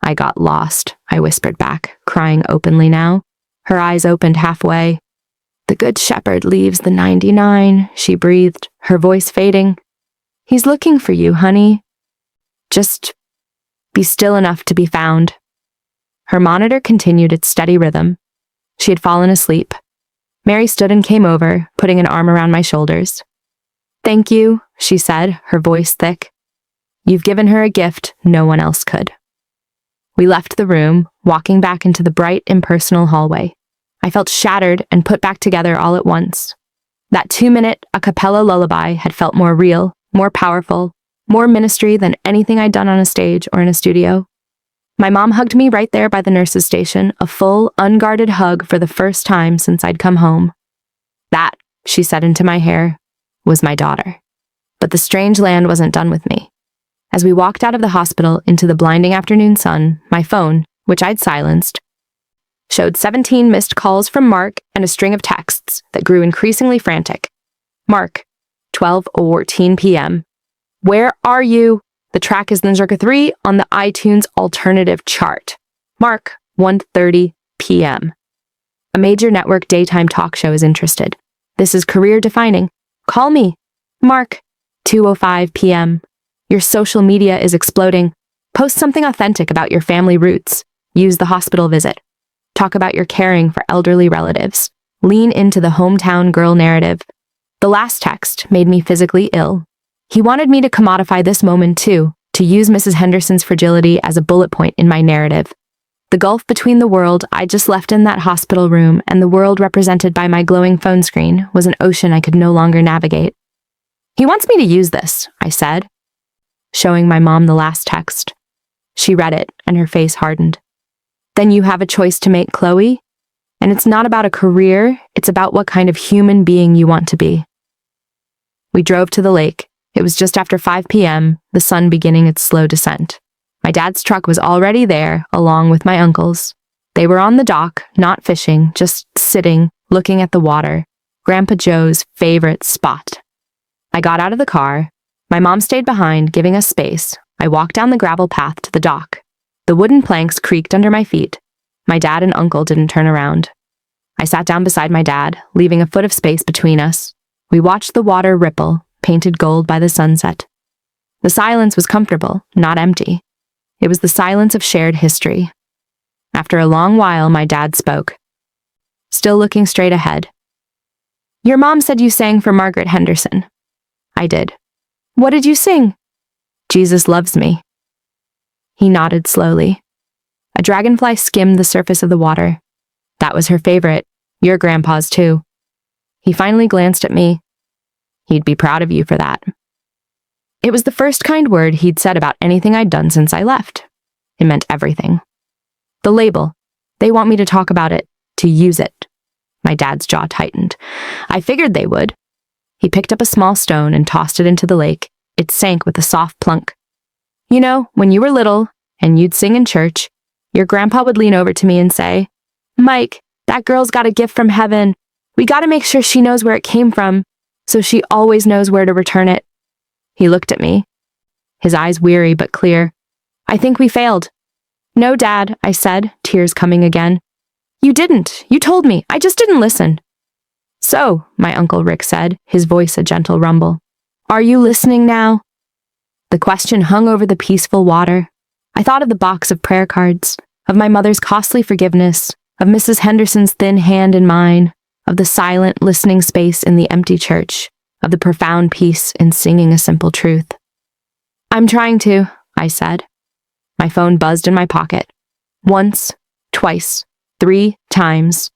I got lost, I whispered back, crying openly now. Her eyes opened halfway. The good shepherd leaves the 99, she breathed, her voice fading. He's looking for you, honey. Just be still enough to be found. Her monitor continued its steady rhythm. She had fallen asleep. Mary stood and came over, putting an arm around my shoulders. Thank you, she said, her voice thick. You've given her a gift no one else could. We left the room, walking back into the bright, impersonal hallway. I felt shattered and put back together all at once. That 2-minute a cappella lullaby had felt more real, more powerful, more ministry than anything I'd done on a stage or in a studio. My mom hugged me right there by the nurse's station, a full, unguarded hug for the first time since I'd come home. That, she said into my hair, was my daughter. But the strange land wasn't done with me. As we walked out of the hospital into the blinding afternoon sun, my phone, which I'd silenced, showed 17 missed calls from Mark and a string of texts that grew increasingly frantic. Mark, 12:14 p.m. Where are you? The track is Ninjurka 3 on the iTunes alternative chart. Mark, 1:30 p.m. A major network daytime talk show is interested. This is career defining. Call me. Mark, 2:05 p.m. Your social media is exploding. Post something authentic about your family roots. Use the hospital visit. Talk about your caring for elderly relatives. Lean into the hometown girl narrative. The last text made me physically ill. He wanted me to commodify this moment too, to use Mrs. Henderson's fragility as a bullet point in my narrative. The gulf between the world I just left in that hospital room and the world represented by my glowing phone screen was an ocean I could no longer navigate. He wants me to use this, I said, showing my mom the last text. She read it, and her face hardened. Then you have a choice to make, Chloe. And it's not about a career, it's about what kind of human being you want to be. We drove to the lake. It was just after 5 p.m., the sun beginning its slow descent. My dad's truck was already there, along with my uncle's. They were on the dock, not fishing, just sitting, looking at the water, Grandpa Joe's favorite spot. I got out of the car. My mom stayed behind, giving us space. I walked down the gravel path to the dock. The wooden planks creaked under my feet. My dad and uncle didn't turn around. I sat down beside my dad, leaving a foot of space between us. We watched the water ripple, painted gold by the sunset. The silence was comfortable, not empty. It was the silence of shared history. After a long while, my dad spoke, still looking straight ahead. Your mom said you sang for Margaret Henderson. I did. What did you sing? Jesus loves me. He nodded slowly. A dragonfly skimmed the surface of the water. That was her favorite, your grandpa's too. He finally glanced at me. He'd be proud of you for that. It was the first kind word he'd said about anything I'd done since I left. It meant everything. The label. They want me to talk about it, to use it. My dad's jaw tightened. I figured they would. He picked up a small stone and tossed it into the lake. It sank with a soft plunk. You know, when you were little and you'd sing in church, your grandpa would lean over to me and say, "Mike, that girl's got a gift from heaven. We got to make sure she knows where it came from, so she always knows where to return it." He looked at me, his eyes weary but clear. "I think we failed." "No, Dad," I said, tears coming again. "You didn't. You told me. I just didn't listen." "So," my Uncle Rick said, his voice a gentle rumble, "are you listening now?" The question hung over the peaceful water. I thought of the box of prayer cards, of my mother's costly forgiveness, of Mrs. Henderson's thin hand in mine, of the silent, listening space in the empty church, of the profound peace in singing a simple truth. "I'm trying to," I said. My phone buzzed in my pocket. Once, twice, 3 times.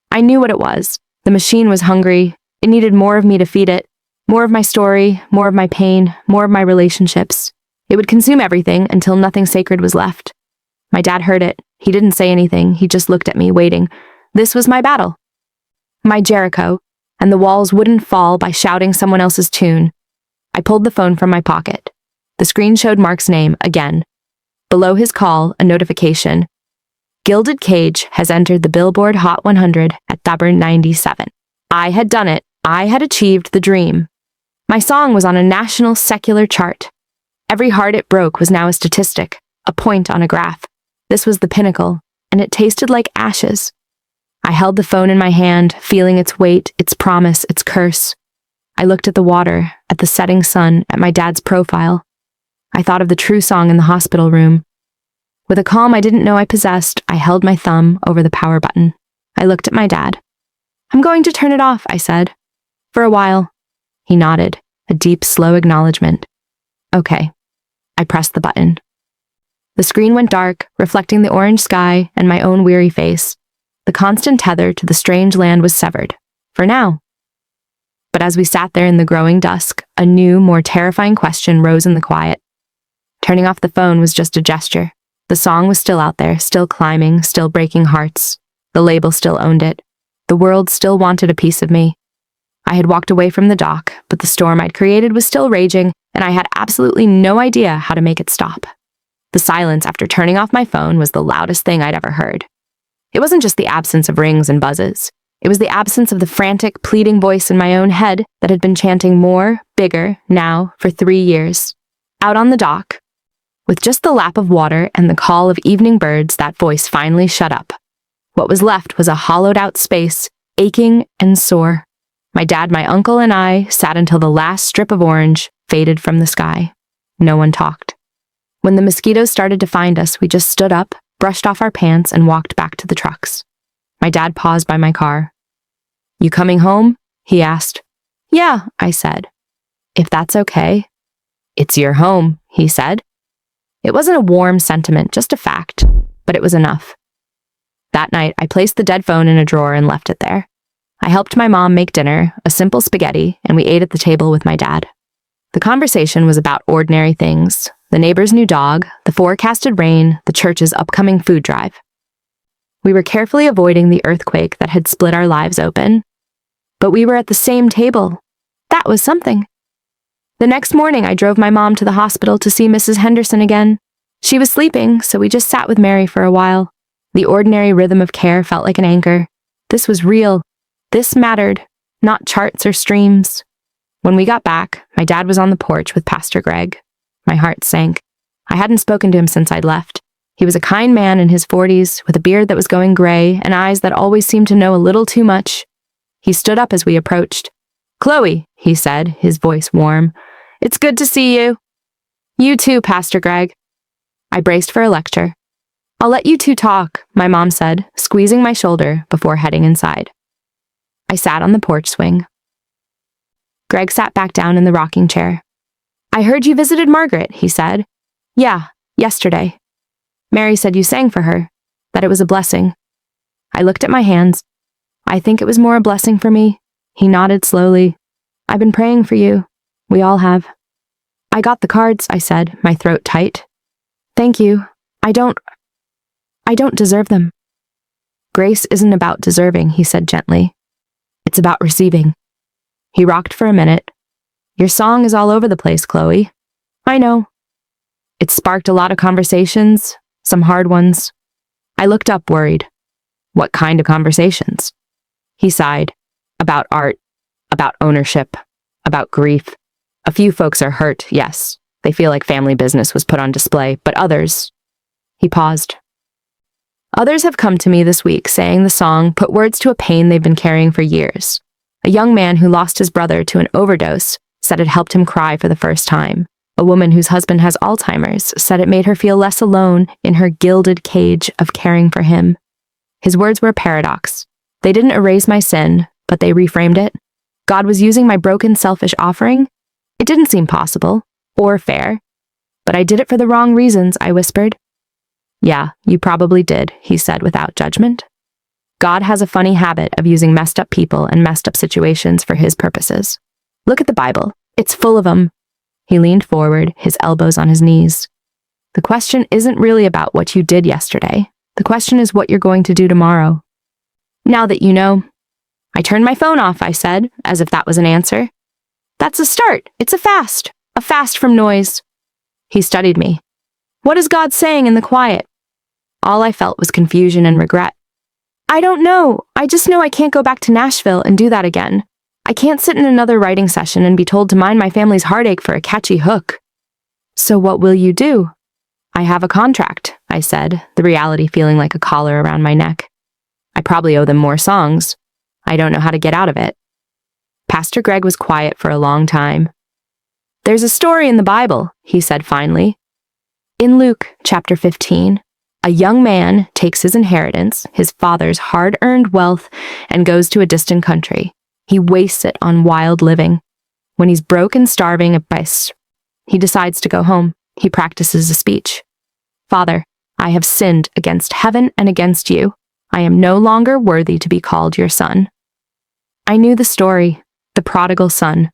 I knew what it was. The machine was hungry. It needed more of me to feed it. More of my story, more of my pain, more of my relationships. It would consume everything until nothing sacred was left. My dad heard it. He didn't say anything. He just looked at me, waiting. This was my battle. My Jericho, and the walls wouldn't fall by shouting someone else's tune. I pulled the phone from my pocket. The screen showed Mark's name again. Below his call, a notification. Gilded Cage has entered the Billboard Hot 100 at number 97. I had done it. I had achieved the dream. My song was on a national secular chart. Every heart it broke was now a statistic, a point on a graph. This was the pinnacle, and it tasted like ashes. I held the phone in my hand, feeling its weight, its promise, its curse. I looked at the water, at the setting sun, at my dad's profile. I thought of the true song in the hospital room. With a calm I didn't know I possessed, I held my thumb over the power button. I looked at my dad. "I'm going to turn it off," I said. "For a while." He nodded, a deep, slow acknowledgement. "Okay." I pressed the button. The screen went dark, reflecting the orange sky and my own weary face. The constant tether to the strange land was severed, for now. But as we sat there in the growing dusk, a new, more terrifying question rose in the quiet. Turning off the phone was just a gesture. The song was still out there, still climbing, still breaking hearts. The label still owned it. The world still wanted a piece of me. I had walked away from the dock, but the storm I'd created was still raging, and I had absolutely no idea how to make it stop. The silence after turning off my phone was the loudest thing I'd ever heard. It wasn't just the absence of rings and buzzes. It was the absence of the frantic, pleading voice in my own head that had been chanting more, bigger, now, for 3 years. Out on the dock, with just the lap of water and the call of evening birds, that voice finally shut up. What was left was a hollowed-out space, aching and sore. My dad, my uncle, and I sat until the last strip of orange faded from the sky. No one talked. When the mosquitoes started to find us, we just stood up, brushed off our pants, and walked back to the trucks. My dad paused by my car. "You coming home?" he asked. "Yeah," I said. "If that's okay." "It's your home," he said. It wasn't a warm sentiment, just a fact, but it was enough. That night, I placed the dead phone in a drawer and left it there. I helped my mom make dinner, a simple spaghetti, and we ate at the table with my dad. The conversation was about ordinary things: the neighbor's new dog, the forecasted rain, the church's upcoming food drive. We were carefully avoiding the earthquake that had split our lives open. But we were at the same table. That was something. The next morning, I drove my mom to the hospital to see Mrs. Henderson again. She was sleeping, so we just sat with Mary for a while. The ordinary rhythm of care felt like an anchor. This was real. This mattered, not charts or streams. When we got back, my dad was on the porch with Pastor Greg. My heart sank. I hadn't spoken to him since I'd left. He was a kind man in his 40s, with a beard that was going gray and eyes that always seemed to know a little too much. He stood up as we approached. "Chloe," he said, his voice warm. "It's good to see you." "You too, Pastor Greg." I braced for a lecture. "I'll let you two talk," my mom said, squeezing my shoulder before heading inside. I sat on the porch swing. Greg sat back down in the rocking chair. "I heard you visited Margaret," he said. "Yeah, yesterday. Mary said you sang for her, that it was a blessing." I looked at my hands. "I think it was more a blessing for me." He nodded slowly. "I've been praying for you. We all have." "I got the cards," I said, my throat tight. "Thank you. I don't deserve them." "Grace isn't about deserving," he said gently. "It's about receiving." He rocked for a minute. "Your song is all over the place, Chloe. I know. It sparked a lot of conversations, some hard ones. I looked up worried. What kind of conversations? He sighed. About art, about ownership, about grief. A few folks are hurt, yes. They feel like family business was put on display, but others... He paused. Others have come to me this week saying the song put words to a pain they've been carrying for years. A young man who lost his brother to an overdose said it helped him cry for the first time. A woman whose husband has Alzheimer's said it made her feel less alone in her gilded cage of caring for him. His words were a paradox. They didn't erase my sin, but they reframed it. God was using my broken, selfish offering. It didn't seem possible, or fair. But I did it for the wrong reasons, I whispered. Yeah, you probably did, he said without judgment. God has a funny habit of using messed up people and messed up situations for his purposes. Look at the Bible. It's full of them. He leaned forward, his elbows on his knees. The question isn't really about what you did yesterday. The question is what you're going to do tomorrow. Now that you know. I turned my phone off, I said, as if that was an answer. That's a start. It's a fast from noise. He studied me. What is God saying in the quiet? All I felt was confusion and regret. I don't know. I just know I can't go back to Nashville and do that again. I can't sit in another writing session and be told to mind my family's heartache for a catchy hook. So what will you do? I have a contract, I said, the reality feeling like a collar around my neck. I probably owe them more songs. I don't know how to get out of it. Pastor Greg was quiet for a long time. There's a story in the Bible, he said finally. In Luke chapter 15, a young man takes his inheritance, his father's hard-earned wealth, and goes to a distant country. He wastes it on wild living. When he's broke and starving, he decides to go home. He practices a speech. Father, I have sinned against heaven and against you. I am no longer worthy to be called your son. I knew the story, the prodigal son.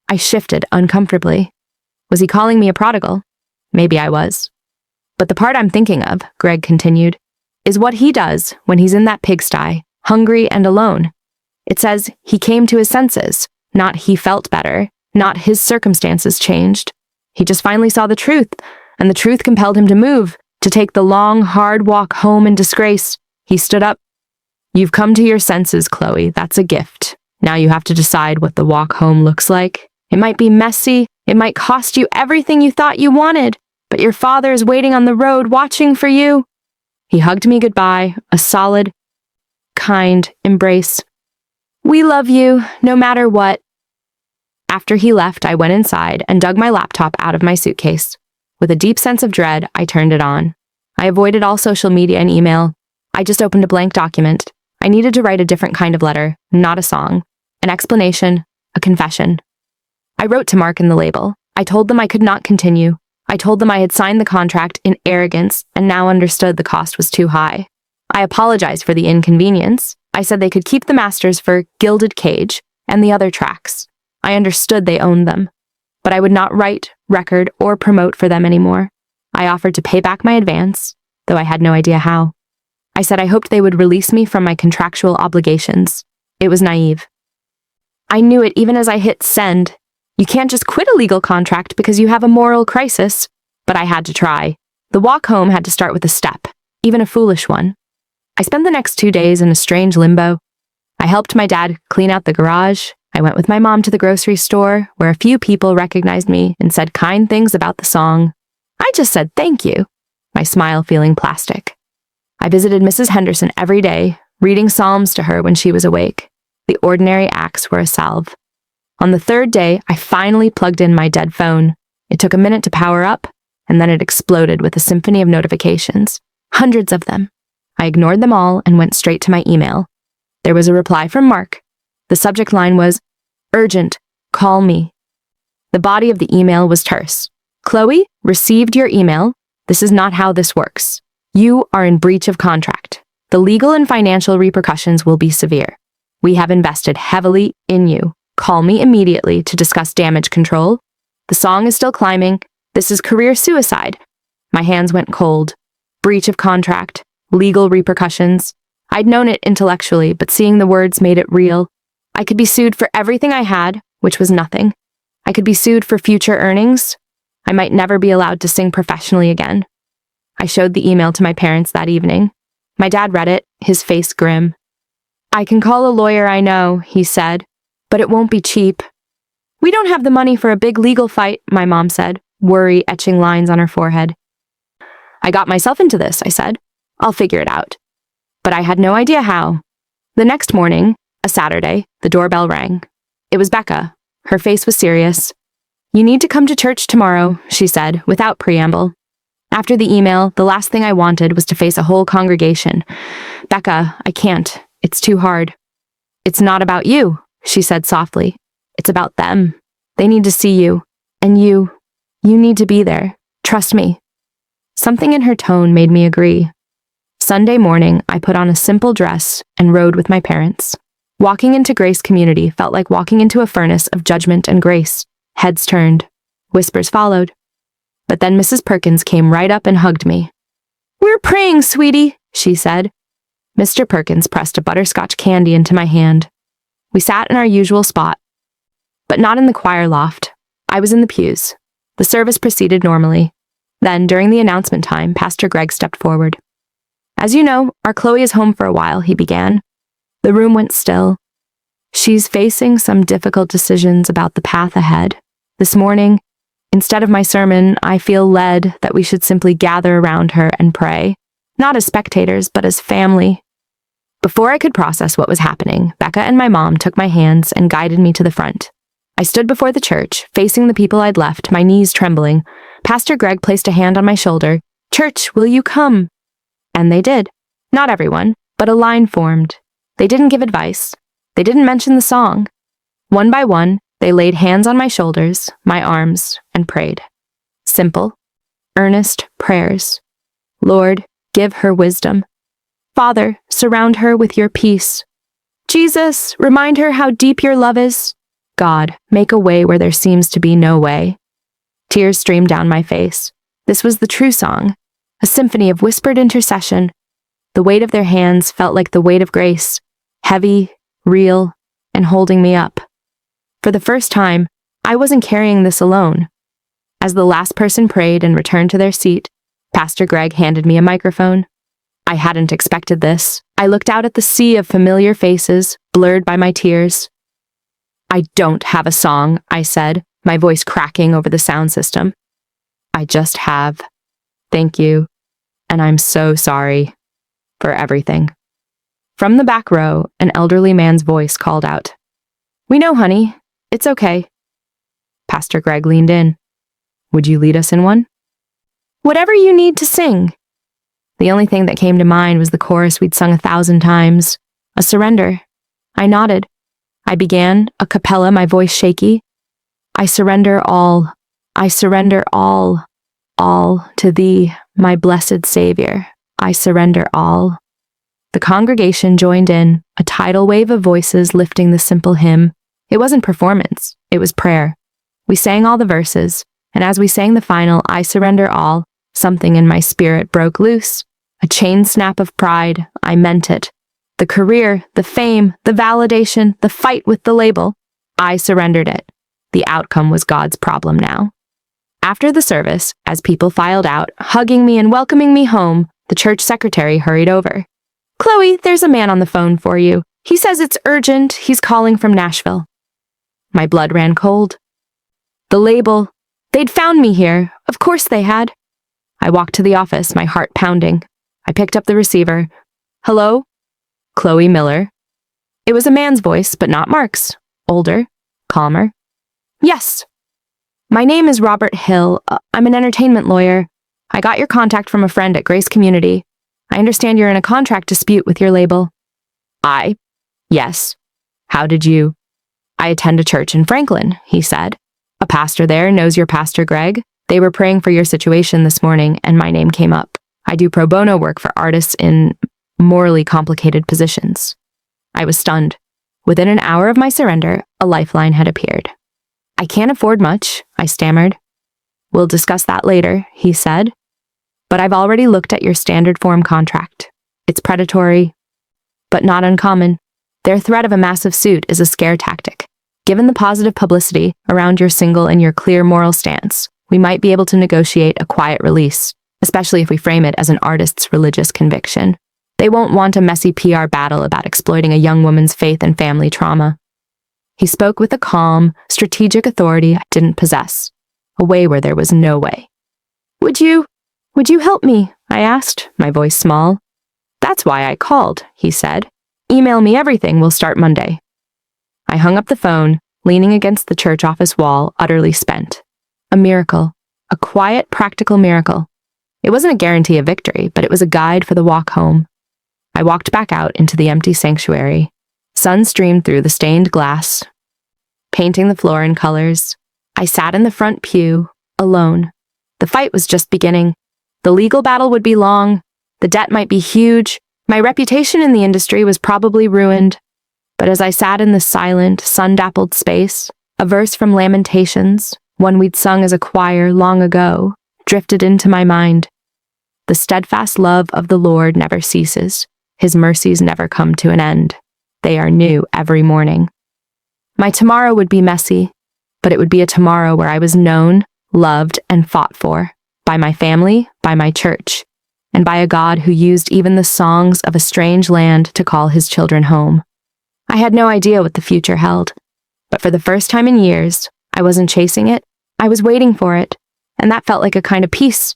I shifted uncomfortably. Was he calling me a prodigal? Maybe I was. But the part I'm thinking of, Greg continued, is what he does when he's in that pigsty, hungry and alone. It says he came to his senses, not he felt better, not his circumstances changed. He just finally saw the truth, and the truth compelled him to move, to take the long, hard walk home in disgrace. He stood up. You've come to your senses, Chloe. That's a gift. Now you have to decide what the walk home looks like. It might be messy. It might cost you everything you thought you wanted, but your father is waiting on the road, watching for you. He hugged me goodbye, a solid, kind embrace. We love you, no matter what. After he left, I went inside and dug my laptop out of my suitcase. With a deep sense of dread, I turned it on. I avoided all social media and email. I just opened a blank document. I needed to write a different kind of letter, not a song. An explanation, a confession. I wrote to Mark and the label. I told them I could not continue. I told them I had signed the contract in arrogance and now understood the cost was too high. I apologized for the inconvenience. I said they could keep the masters for Gilded Cage and the other tracks. I understood they owned them. But I would not write, record, or promote for them anymore. I offered to pay back my advance, though I had no idea how. I said I hoped they would release me from my contractual obligations. It was naive. I knew it even as I hit send. You can't just quit a legal contract because you have a moral crisis. But I had to try. The walk home had to start with a step, even a foolish one. I spent the next 2 days in a strange limbo. I helped my dad clean out the garage. I went with my mom to the grocery store, where a few people recognized me and said kind things about the song. I just said thank you, my smile feeling plastic. I visited Mrs. Henderson every day, reading psalms to her when she was awake. The ordinary acts were a salve. On the third day, I finally plugged in my dead phone. It took a minute to power up, and then it exploded with a symphony of notifications. Hundreds of them. I ignored them all and went straight to my email. There was a reply from Mark. The subject line was, "Urgent, call me." The body of the email was terse. Chloe, received your email. This is not how this works. You are in breach of contract. The legal and financial repercussions will be severe. We have invested heavily in you. Call me immediately to discuss damage control. The song is still climbing. This is career suicide. My hands went cold. Breach of contract. Legal repercussions. I'd known it intellectually, but seeing the words made it real. I could be sued for everything I had, which was nothing. I could be sued for future earnings. I might never be allowed to sing professionally again. I showed the email to my parents that evening. My dad read it, his face grim. "I can call a lawyer, I know," he said, "but it won't be cheap." "We don't have the money for a big legal fight," my mom said, worry etching lines on her forehead. "I got myself into this," I said. "I'll figure it out." But I had no idea how. The next morning, a Saturday, the doorbell rang. It was Becca. Her face was serious. "You need to come to church tomorrow," she said, without preamble. After the email, the last thing I wanted was to face a whole congregation. "Becca, I can't. It's too hard." "It's not about you," she said softly. "It's about them. They need to see you. And you need to be there. Trust me." Something in her tone made me agree. Sunday morning, I put on a simple dress and rode with my parents. Walking into Grace Community felt like walking into a furnace of judgment and grace. Heads turned. Whispers followed. But then Mrs. Perkins came right up and hugged me. "We're praying, sweetie," she said. Mr. Perkins pressed a butterscotch candy into my hand. We sat in our usual spot, but not in the choir loft. I was in the pews. The service proceeded normally. Then, during the announcement time, Pastor Greg stepped forward. "As you know, our Chloe is home for a while," he began. The room went still. "She's facing some difficult decisions about the path ahead. This morning, instead of my sermon, I feel led that we should simply gather around her and pray, not as spectators, but as family." Before I could process what was happening, Becca and my mom took my hands and guided me to the front. I stood before the church, facing the people I'd left, my knees trembling. Pastor Greg placed a hand on my shoulder. "Church, will you come?" And they did. Not everyone, but a line formed. They didn't give advice. They didn't mention the song. One by one, they laid hands on my shoulders, my arms, and prayed. Simple, earnest prayers. "Lord, give her wisdom. Father, surround her with your peace. Jesus, remind her how deep your love is. God, make a way where there seems to be no way." Tears streamed down my face. This was the true song, a symphony of whispered intercession. The weight of their hands felt like the weight of grace, heavy, real, and holding me up. For the first time, I wasn't carrying this alone. As the last person prayed and returned to their seat, Pastor Greg handed me a microphone. I hadn't expected this. I looked out at the sea of familiar faces, blurred by my tears. "I don't have a song," I said, my voice cracking over the sound system. "I just have. Thank you. And I'm so sorry for everything." From the back row, an elderly man's voice called out, "We know, honey. It's okay." Pastor Greg leaned in. "Would you lead us in one?" "Whatever you need to sing." The only thing that came to mind was the chorus we'd sung 1,000 times, a surrender. I nodded. I began, a cappella, my voice shaky. "I surrender all to thee, my blessed Savior. I surrender all." The congregation joined in, a tidal wave of voices lifting the simple hymn. It wasn't performance, it was prayer. We sang all the verses, and as we sang the final, "I surrender all," something in my spirit broke loose. A chain snap of pride. I meant it. The career, the fame, the validation, the fight with the label. I surrendered it. The outcome was God's problem now. After the service, as people filed out, hugging me and welcoming me home, the church secretary hurried over. "Chloe, there's a man on the phone for you. He says it's urgent. He's calling from Nashville." My blood ran cold. The label. They'd found me here. Of course they had. I walked to the office, my heart pounding. I picked up the receiver. "Hello? Chloe Miller." It was a man's voice, but not Mark's. Older, calmer. "Yes. My name is Robert Hill. I'm an entertainment lawyer. I got your contact from a friend at Grace Community. I understand you're in a contract dispute with your label." Yes. How did you? "I attend a church in Franklin," he said. "A pastor there knows your Pastor Greg. They were praying for your situation this morning, and my name came up. I do pro bono work for artists in morally complicated positions." I was stunned. Within an hour of my surrender, a lifeline had appeared. "I can't afford much," I stammered. "We'll discuss that later," he said. "But I've already looked at your standard form contract. It's predatory, but not uncommon. Their threat of a massive suit is a scare tactic. Given the positive publicity around your single and your clear moral stance, we might be able to negotiate a quiet release, especially if we frame it as an artist's religious conviction. They won't want a messy PR battle about exploiting a young woman's faith and family trauma. He spoke with a calm, strategic authority I didn't possess, a way where there was no way. Would you help me? I asked, my voice small. That's why I called, he said. Email me everything, we'll start Monday. I hung up the phone, leaning against the church office wall, utterly spent. A miracle. A quiet, practical miracle. It wasn't a guarantee of victory, but it was a guide for the walk home. I walked back out into the empty sanctuary. Sun streamed through the stained glass, painting the floor in colors. I sat in the front pew, alone. The fight was just beginning. The legal battle would be long. The debt might be huge. My reputation in the industry was probably ruined. But as I sat in the silent, sun-dappled space, a verse from Lamentations, one we'd sung as a choir long ago, drifted into my mind. The steadfast love of the Lord never ceases. His mercies never come to an end. They are new every morning. My tomorrow would be messy, but it would be a tomorrow where I was known, loved, and fought for, by my family, by my church, and by a God who used even the songs of a strange land to call his children home. I had no idea what the future held, but for the first time in years, I wasn't chasing it, I was waiting for it, and that felt like a kind of peace.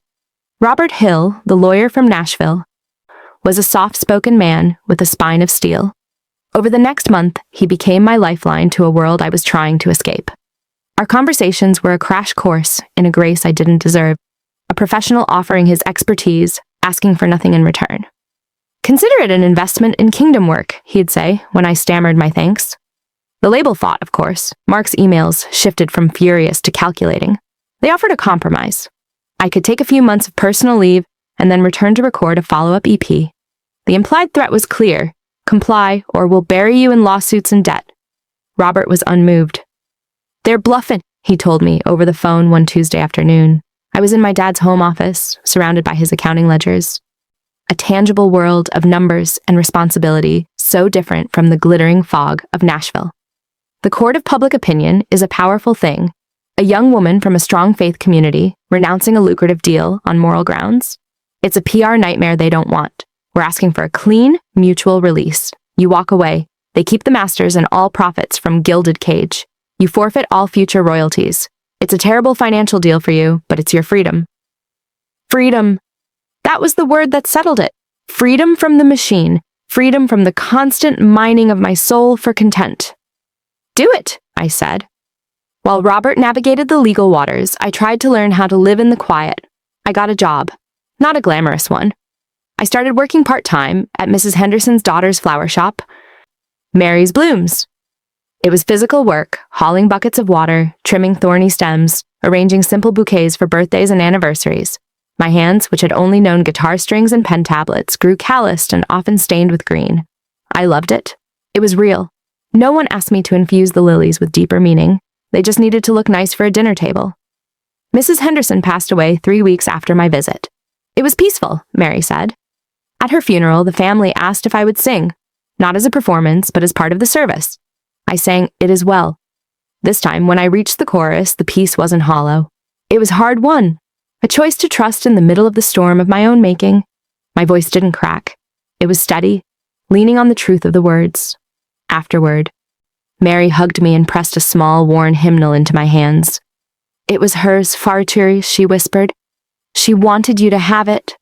Robert Hill, the lawyer from Nashville, was a soft-spoken man with a spine of steel. Over the next month, he became my lifeline to a world I was trying to escape. Our conversations were a crash course in a grace I didn't deserve, a professional offering his expertise, asking for nothing in return. Consider it an investment in kingdom work, he'd say when I stammered my thanks. The label fought, of course. Mark's emails shifted from furious to calculating. They offered a compromise. I could take a few months of personal leave and then return to record a follow-up EP. The implied threat was clear. Comply, or we'll bury you in lawsuits and debt. Robert was unmoved. They're bluffing, he told me over the phone one Tuesday afternoon. I was in my dad's home office, surrounded by his accounting ledgers. A tangible world of numbers and responsibility, so different from the glittering fog of Nashville. The court of public opinion is a powerful thing. A young woman from a strong faith community renouncing a lucrative deal on moral grounds. It's a PR nightmare they don't want. We're asking for a clean, mutual release. You walk away. They keep the masters and all profits from Gilded Cage. You forfeit all future royalties. It's a terrible financial deal for you, but it's your freedom. Freedom. That was the word that settled it. Freedom from the machine. Freedom from the constant mining of my soul for content. Do it, I said. While Robert navigated the legal waters, I tried to learn how to live in the quiet. I got a job. Not a glamorous one. I started working part-time at Mrs. Henderson's daughter's flower shop, Mary's Blooms. It was physical work, hauling buckets of water, trimming thorny stems, arranging simple bouquets for birthdays and anniversaries. My hands, which had only known guitar strings and pen tablets, grew calloused and often stained with green. I loved it. It was real. No one asked me to infuse the lilies with deeper meaning. They just needed to look nice for a dinner table. Mrs. Henderson passed away 3 weeks after my visit. It was peaceful, Mary said. At her funeral, the family asked if I would sing, not as a performance, but as part of the service. I sang It Is Well. This time, when I reached the chorus, the piece wasn't hollow. It was hard-won, a choice to trust in the middle of the storm of my own making. My voice didn't crack. It was steady, leaning on the truth of the words. Afterward, Mary hugged me and pressed a small, worn hymnal into my hands. It was hers, Farturi, she whispered. She wanted you to have it.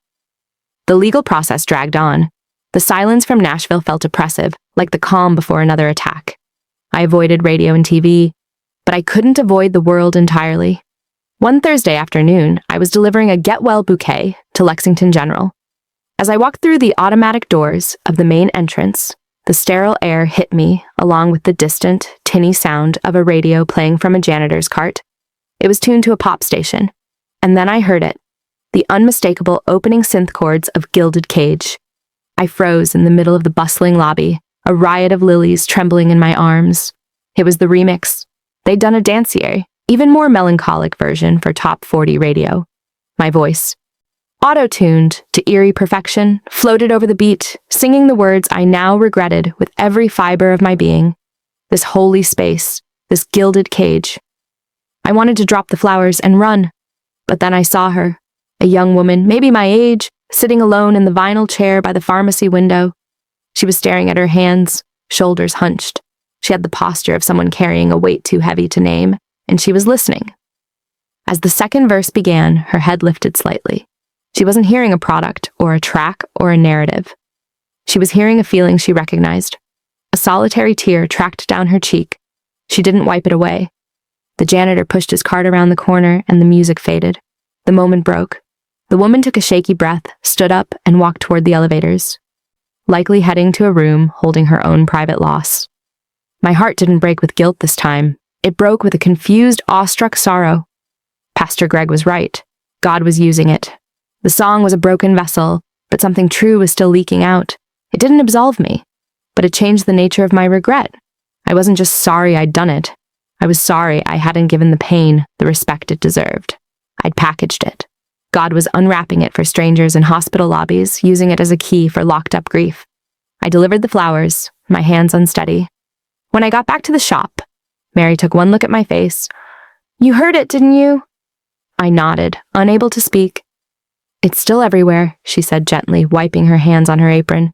The legal process dragged on. The silence from Nashville felt oppressive, like the calm before another attack. I avoided radio and TV, but I couldn't avoid the world entirely. One Thursday afternoon, I was delivering a get-well bouquet to Lexington General. As I walked through the automatic doors of the main entrance, the sterile air hit me, along with the distant, tinny sound of a radio playing from a janitor's cart. It was tuned to a pop station, and then I heard it. The unmistakable opening synth chords of Gilded Cage. I froze in the middle of the bustling lobby, a riot of lilies trembling in my arms. It was the remix. They'd done a dancier, even more melancholic version for top 40 radio. My voice, auto-tuned to eerie perfection, floated over the beat, singing the words I now regretted with every fiber of my being. This holy space, this gilded cage. I wanted to drop the flowers and run. But then I saw her, a young woman, maybe my age, sitting alone in the vinyl chair by the pharmacy window. She was staring at her hands, shoulders hunched. She had the posture of someone carrying a weight too heavy to name, and she was listening. As the second verse began, her head lifted slightly. She wasn't hearing a product or a track or a narrative. She was hearing a feeling she recognized. A solitary tear tracked down her cheek. She didn't wipe it away. The janitor pushed his cart around the corner and the music faded. The moment broke. The woman took a shaky breath, stood up, and walked toward the elevators, likely heading to a room holding her own private loss. My heart didn't break with guilt this time. It broke with a confused, awestruck sorrow. Pastor Greg was right. God was using it. The song was a broken vessel, but something true was still leaking out. It didn't absolve me, but it changed the nature of my regret. I wasn't just sorry I'd done it. I was sorry I hadn't given the pain the respect it deserved. I'd packaged it. God was unwrapping it for strangers in hospital lobbies, using it as a key for locked-up grief. I delivered the flowers, my hands unsteady. When I got back to the shop, Mary took one look at my face. "You heard it, didn't you?" I nodded, unable to speak. "It's still everywhere," she said gently, wiping her hands on her apron.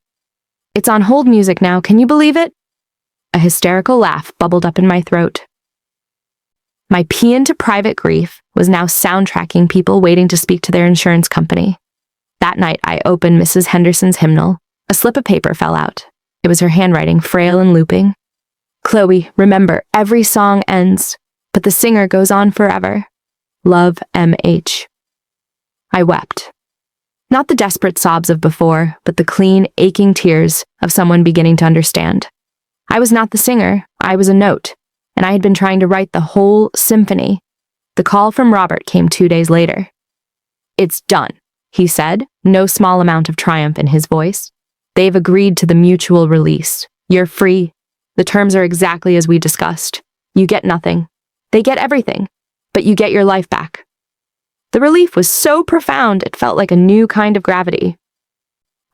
"It's on hold music now, can you believe it?" A hysterical laugh bubbled up in my throat. My paean to private grief was now soundtracking people waiting to speak to their insurance company. That night, I opened Mrs. Henderson's hymnal. A slip of paper fell out. It was her handwriting, frail and looping. "Chloe, remember, every song ends, but the singer goes on forever. Love, M.H." I wept. Not the desperate sobs of before, but the clean, aching tears of someone beginning to understand. I was not the singer, I was a note, and I had been trying to write the whole symphony. The call from Robert came 2 days later. "It's done," he said, no small amount of triumph in his voice. "They've agreed to the mutual release. You're free. The terms are exactly as we discussed. You get nothing. They get everything, but you get your life back." The relief was so profound it felt like a new kind of gravity.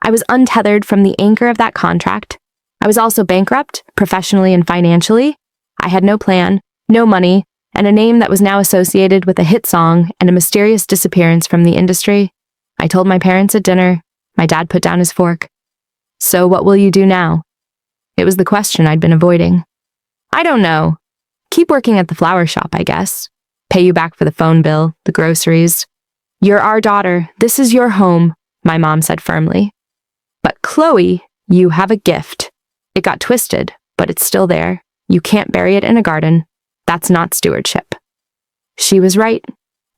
I was untethered from the anchor of that contract. I was also bankrupt, professionally and financially. I had no plan, no money, and a name that was now associated with a hit song and a mysterious disappearance from the industry. I told my parents at dinner. My dad put down his fork. "So what will you do now?" It was the question I'd been avoiding. "I don't know. Keep working at the flower shop, I guess. Pay you back for the phone bill, the groceries. You're our daughter. This is your home," my mom said firmly. "But Chloe, you have a gift. It got twisted, but it's still there. You can't bury it in a garden. That's not stewardship." She was right.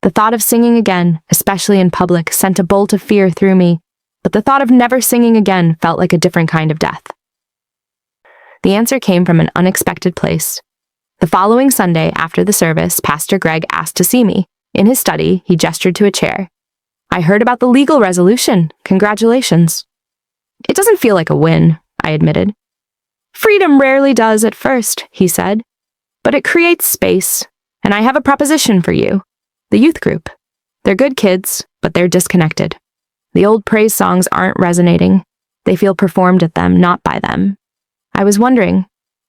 The thought of singing again, especially in public, sent a bolt of fear through me, but the thought of never singing again felt like a different kind of death. The answer came from an unexpected place. The following Sunday, after the service, Pastor Greg asked to see me. In his study, he gestured to a chair. "I heard about the legal resolution. Congratulations." "It doesn't feel like a win," I admitted. "Freedom rarely does at first," he said. "But it creates space, and I have a proposition for you. The youth group. They're good kids, but they're disconnected. The old praise songs aren't resonating. They feel performed at them, not by them. I was wondering,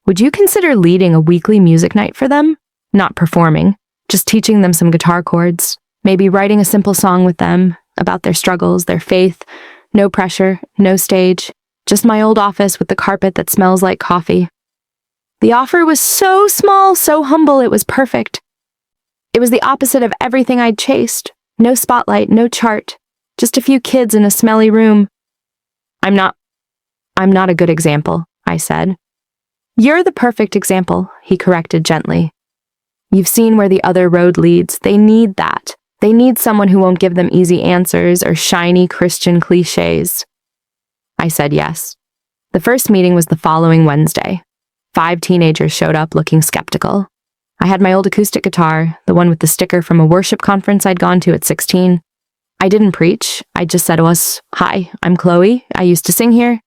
would you consider leading a weekly music night for them? Not performing, just teaching them some guitar chords, maybe writing a simple song with them about their struggles, their faith. No pressure, no stage, just my old office with the carpet that smells like coffee." The offer was so small, so humble, it was perfect. It was the opposite of everything I'd chased. No spotlight, no chart, just a few kids in a smelly room. I'm not a good example," I said. "You're the perfect example," he corrected gently. "You've seen where the other road leads. They need that. They need someone who won't give them easy answers or shiny Christian cliches." I said yes. The first meeting was the following Wednesday. 5 teenagers showed up looking skeptical. I had my old acoustic guitar, the one with the sticker from a worship conference I'd gone to at 16. I didn't preach. I just said to us, "Hi, I'm Chloe. I used to sing here."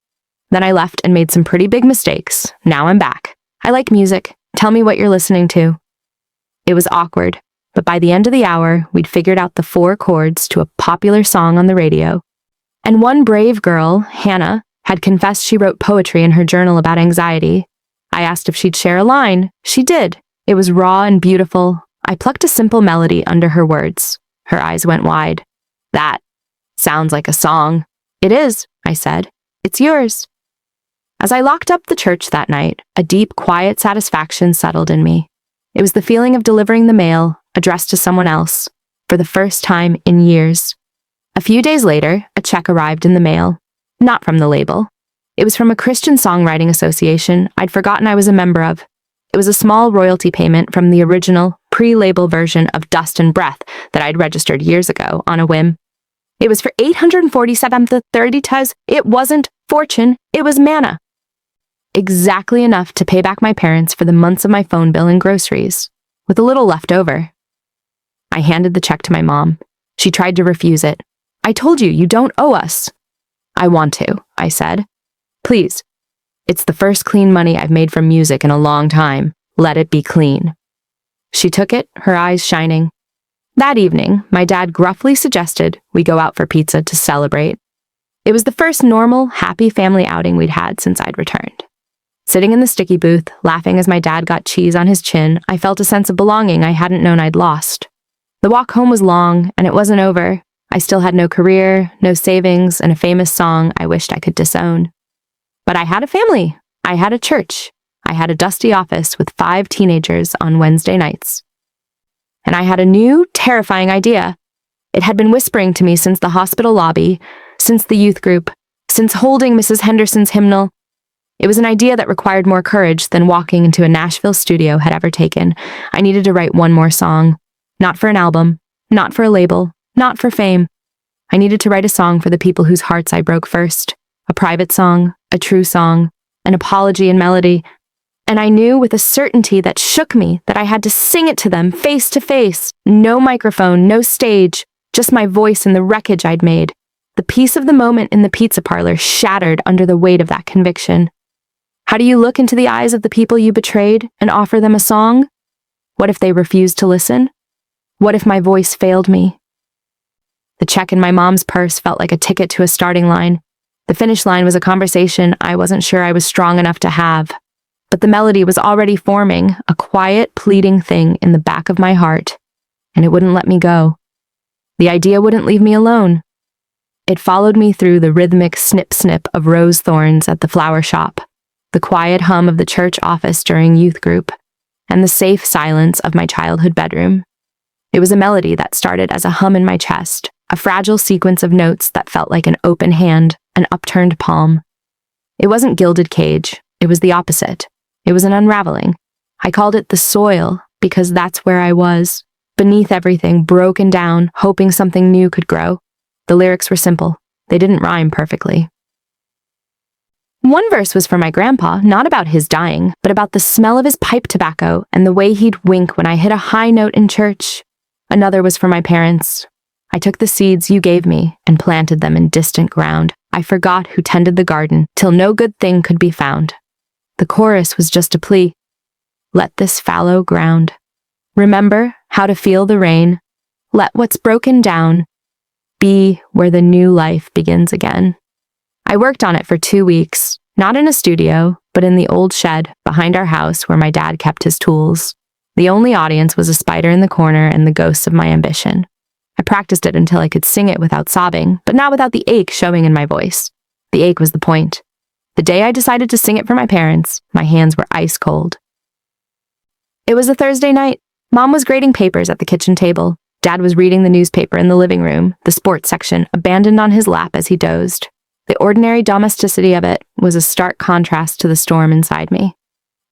Then I left and made some pretty big mistakes. Now I'm back. I like music. Tell me what you're listening to. It was awkward, but by the end of the hour, we'd figured out the 4 chords to a popular song on the radio. And one brave girl, Hannah, had confessed she wrote poetry in her journal about anxiety. I asked if she'd share a line. She did. It was raw and beautiful. I plucked a simple melody under her words. Her eyes went wide. That sounds like a song. It is, I said. It's yours. As I locked up the church that night, a deep, quiet satisfaction settled in me. It was the feeling of delivering the mail, addressed to someone else, for the first time in years. A few days later, a check arrived in the mail. Not from the label. It was from a Christian songwriting association I'd forgotten I was a member of. It was a small royalty payment from the original, pre-label version of Dust and Breath that I'd registered years ago on a whim. It was for 847 It wasn't fortune, it was manna. Exactly enough to pay back my parents for the months of my phone bill and groceries, with a little left over. I handed the check to my mom. She tried to refuse it. I told you don't owe us. I want to, I said. Please. It's the first clean money I've made from music in a long time. Let it be clean. She took it, her eyes shining. That evening, my dad gruffly suggested we go out for pizza to celebrate. It was the first normal, happy family outing we'd had since I'd returned. Sitting in the sticky booth, laughing as my dad got cheese on his chin, I felt a sense of belonging I hadn't known I'd lost. The walk home was long, and it wasn't over. I still had no career, no savings, and a famous song I wished I could disown. But I had a family. I had a church. I had a dusty office with 5 teenagers on Wednesday nights. And I had a new, terrifying idea. It had been whispering to me since the hospital lobby, since the youth group, since holding Mrs. Henderson's hymnal. It was an idea that required more courage than walking into a Nashville studio had ever taken. I needed to write one more song. Not for an album, not for a label, not for fame. I needed to write a song for the people whose hearts I broke first. A private song, a true song, an apology in melody. And I knew with a certainty that shook me that I had to sing it to them face to face. No microphone, no stage, just my voice and the wreckage I'd made. The peace of the moment in the pizza parlor shattered under the weight of that conviction. How do you look into the eyes of the people you betrayed and offer them a song? What if they refused to listen? What if my voice failed me? The check in my mom's purse felt like a ticket to a starting line. The finish line was a conversation I wasn't sure I was strong enough to have. But the melody was already forming, a quiet, pleading thing in the back of my heart, and it wouldn't let me go. The idea wouldn't leave me alone. It followed me through the rhythmic snip-snip of rose thorns at the flower shop, the quiet hum of the church office during youth group, and the safe silence of my childhood bedroom. It was a melody that started as a hum in my chest, a fragile sequence of notes that felt like an open hand, an upturned palm. It wasn't Gilded Cage, it was the opposite. It was an unraveling. I called it the soil because that's where I was, beneath everything, broken down, hoping something new could grow. The lyrics were simple. They didn't rhyme perfectly. One verse was for my grandpa, not about his dying, but about the smell of his pipe tobacco and the way he'd wink when I hit a high note in church. Another was for my parents. I took the seeds you gave me and planted them in distant ground. I forgot who tended the garden till no good thing could be found. The chorus was just a plea. Let this fallow ground. Remember how to feel the rain. Let what's broken down be where the new life begins again. I worked on it for 2 weeks, not in a studio, but in the old shed behind our house where my dad kept his tools. The only audience was a spider in the corner and the ghosts of my ambition. I practiced it until I could sing it without sobbing, but not without the ache showing in my voice. The ache was the point. The day I decided to sing it for my parents, my hands were ice cold. It was a Thursday night. Mom was grading papers at the kitchen table. Dad was reading the newspaper in the living room, the sports section, abandoned on his lap as he dozed. The ordinary domesticity of it was a stark contrast to the storm inside me.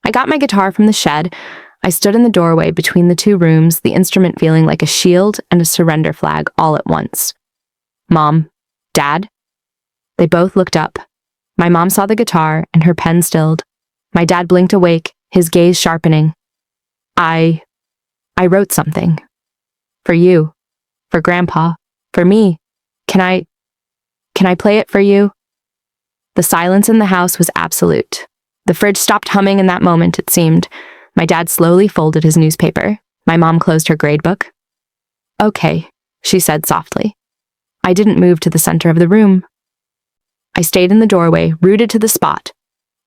I got my guitar from the shed. I stood in the doorway between the 2 rooms, the instrument feeling like a shield and a surrender flag all at once. Mom, Dad? They both looked up. My mom saw the guitar and her pen stilled. My dad blinked awake, his gaze sharpening. I wrote something. For you. For Grandpa. For me. Can I play it for you? The silence in the house was absolute. The fridge stopped humming in that moment, it seemed. My dad slowly folded his newspaper. My mom closed her grade book. Okay, she said softly. I didn't move to the center of the room. I stayed in the doorway, rooted to the spot.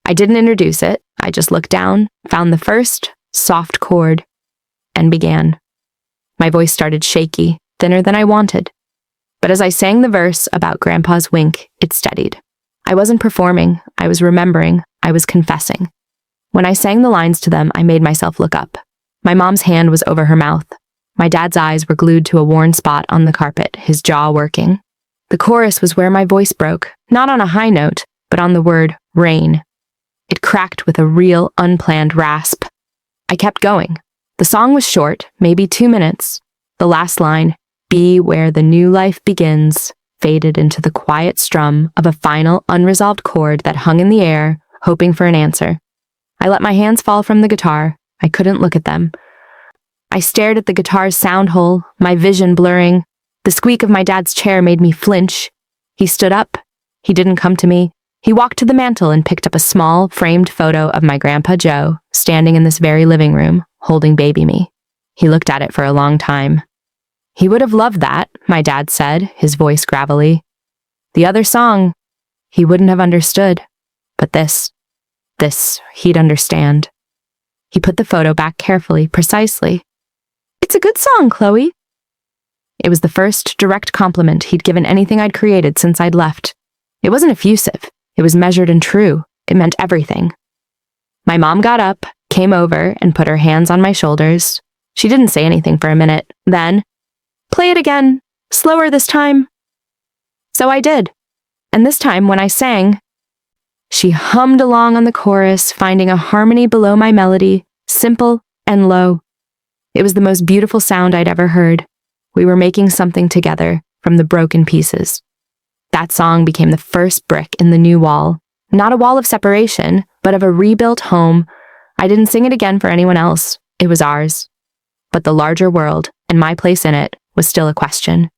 I didn't introduce it. I just looked down, found the first soft chord, and began. My voice started shaky, thinner than I wanted. But as I sang the verse about Grandpa's wink, it steadied. I wasn't performing, I was remembering, I was confessing. When I sang the lines to them, I made myself look up. My mom's hand was over her mouth. My dad's eyes were glued to a worn spot on the carpet, his jaw working. The chorus was where my voice broke, not on a high note, but on the word rain. It cracked with a real, unplanned rasp. I kept going. The song was short, maybe 2 minutes. The last line, "Be where the new life begins," faded into the quiet strum of a final, unresolved chord that hung in the air, hoping for an answer. I let my hands fall from the guitar. I couldn't look at them. I stared at the guitar's sound hole, my vision blurring. The squeak of my dad's chair made me flinch. He stood up. He didn't come to me. He walked to the mantel and picked up a small, framed photo of my Grandpa Joe, standing in this very living room, holding baby me. He looked at it for a long time. "He would have loved that," my dad said, his voice gravelly. "The other song, he wouldn't have understood. But this, he'd understand." He put the photo back carefully, precisely. "It's a good song, Chloe." It was the first direct compliment he'd given anything I'd created since I'd left. It wasn't effusive. It was measured and true. It meant everything. My mom got up, came over, and put her hands on my shoulders. She didn't say anything for a minute. Then, "Play it again. Slower this time." So I did. And this time, when I sang, she hummed along on the chorus, finding a harmony below my melody, simple and low. It was the most beautiful sound I'd ever heard. We were making something together from the broken pieces. That song became the first brick in the new wall. Not a wall of separation, but of a rebuilt home. I didn't sing it again for anyone else. It was ours. But the larger world, and my place in it, was still a question.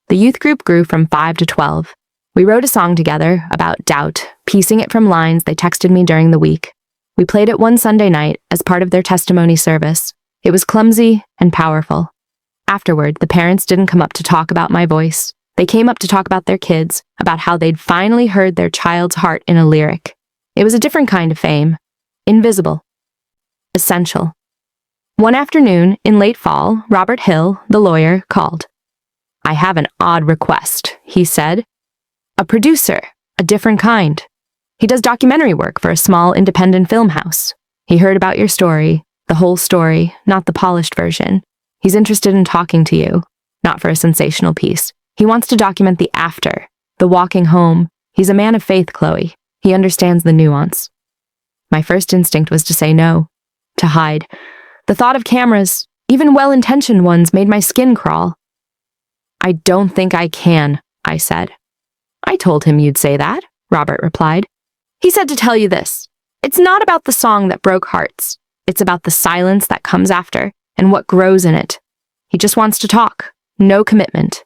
The youth group grew from 5 to 12. We wrote a song together about doubt, piecing it from lines they texted me during the week. We played it one Sunday night as part of their testimony service. It was clumsy and powerful. Afterward, the parents didn't come up to talk about my voice. They came up to talk about their kids, about how they'd finally heard their child's heart in a lyric. It was a different kind of fame. Invisible. Essential. One afternoon, in late fall, Robert Hill, the lawyer, called. "I have an odd request," he said. "A producer, a different kind. He does documentary work for a small independent film house. He heard about your story, the whole story, not the polished version. He's interested in talking to you, not for a sensational piece. He wants to document the after, the walking home. He's a man of faith, Chloe. He understands the nuance." My first instinct was to say no, to hide. The thought of cameras, even well-intentioned ones, made my skin crawl. "I don't think I can," I said. "I told him you'd say that," Robert replied. "He said to tell you this. It's not about the song that broke hearts. It's about the silence that comes after and what grows in it. He just wants to talk. No commitment."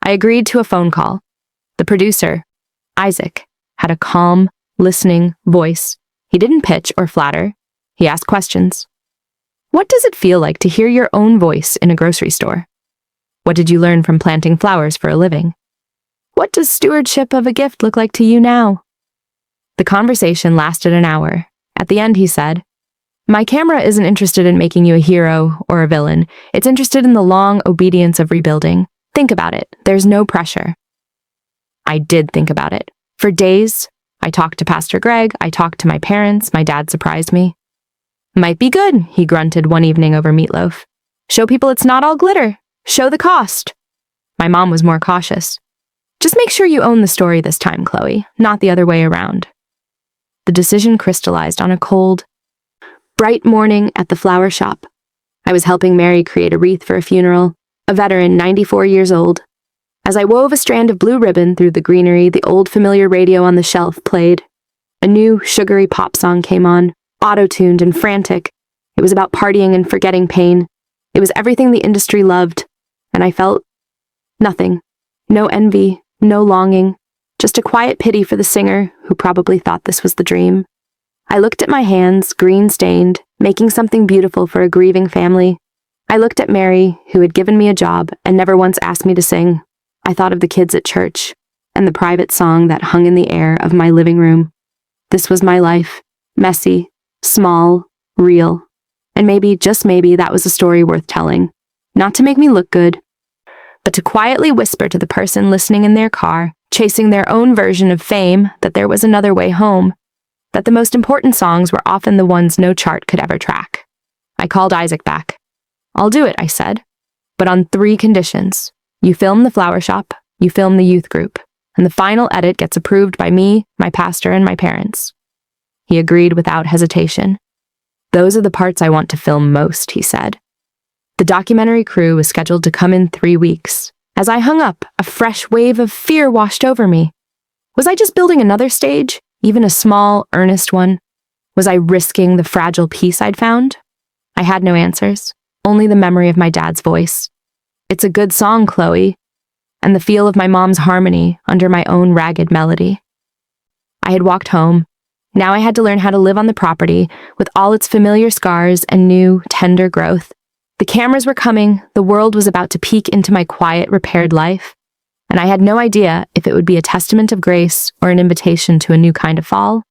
I agreed to a phone call. The producer, Isaac, had a calm, listening voice. He didn't pitch or flatter. He asked questions. What does it feel like to hear your own voice in a grocery store? What did you learn from planting flowers for a living? What does stewardship of a gift look like to you now? The conversation lasted an hour. At the end, he said, "My camera isn't interested in making you a hero or a villain. It's interested in the long obedience of rebuilding. Think about it. There's no pressure." I did think about it. For days, I talked to Pastor Greg, I talked to my parents, my dad surprised me. "Might be good," he grunted one evening over meatloaf. "Show people it's not all glitter. Show the cost." My mom was more cautious. "Just make sure you own the story this time, Chloe, not the other way around." The decision crystallized on a cold, bright morning at the flower shop. I was helping Mary create a wreath for a funeral, a veteran 94 years old. As I wove a strand of blue ribbon through the greenery, the old familiar radio on the shelf played. A new, sugary pop song came on, auto-tuned and frantic. It was about partying and forgetting pain. It was everything the industry loved, and I felt nothing. No envy, no longing, just a quiet pity for the singer who probably thought this was the dream. I looked at my hands, green-stained, making something beautiful for a grieving family. I looked at Mary, who had given me a job and never once asked me to sing. I thought of the kids at church and the private song that hung in the air of my living room. This was my life, messy, small, real. And maybe, just maybe, that was a story worth telling. Not to make me look good, but to quietly whisper to the person listening in their car, chasing their own version of fame, that there was another way home, that the most important songs were often the ones no chart could ever track. I called Isaac back. "I'll do it," I said, "but on 3 conditions. You film the flower shop, you film the youth group, and the final edit gets approved by me, my pastor, and my parents." He agreed without hesitation. "Those are the parts I want to film most," he said. The documentary crew was scheduled to come in 3 weeks. As I hung up, a fresh wave of fear washed over me. Was I just building another stage, even a small, earnest one? Was I risking the fragile peace I'd found? I had no answers, only the memory of my dad's voice. "It's a good song, Chloe," and the feel of my mom's harmony under my own ragged melody. I had walked home. Now I had to learn how to live on the property with all its familiar scars and new, tender growth. The cameras were coming, the world was about to peek into my quiet, repaired life, and I had no idea if it would be a testament of grace or an invitation to a new kind of fall.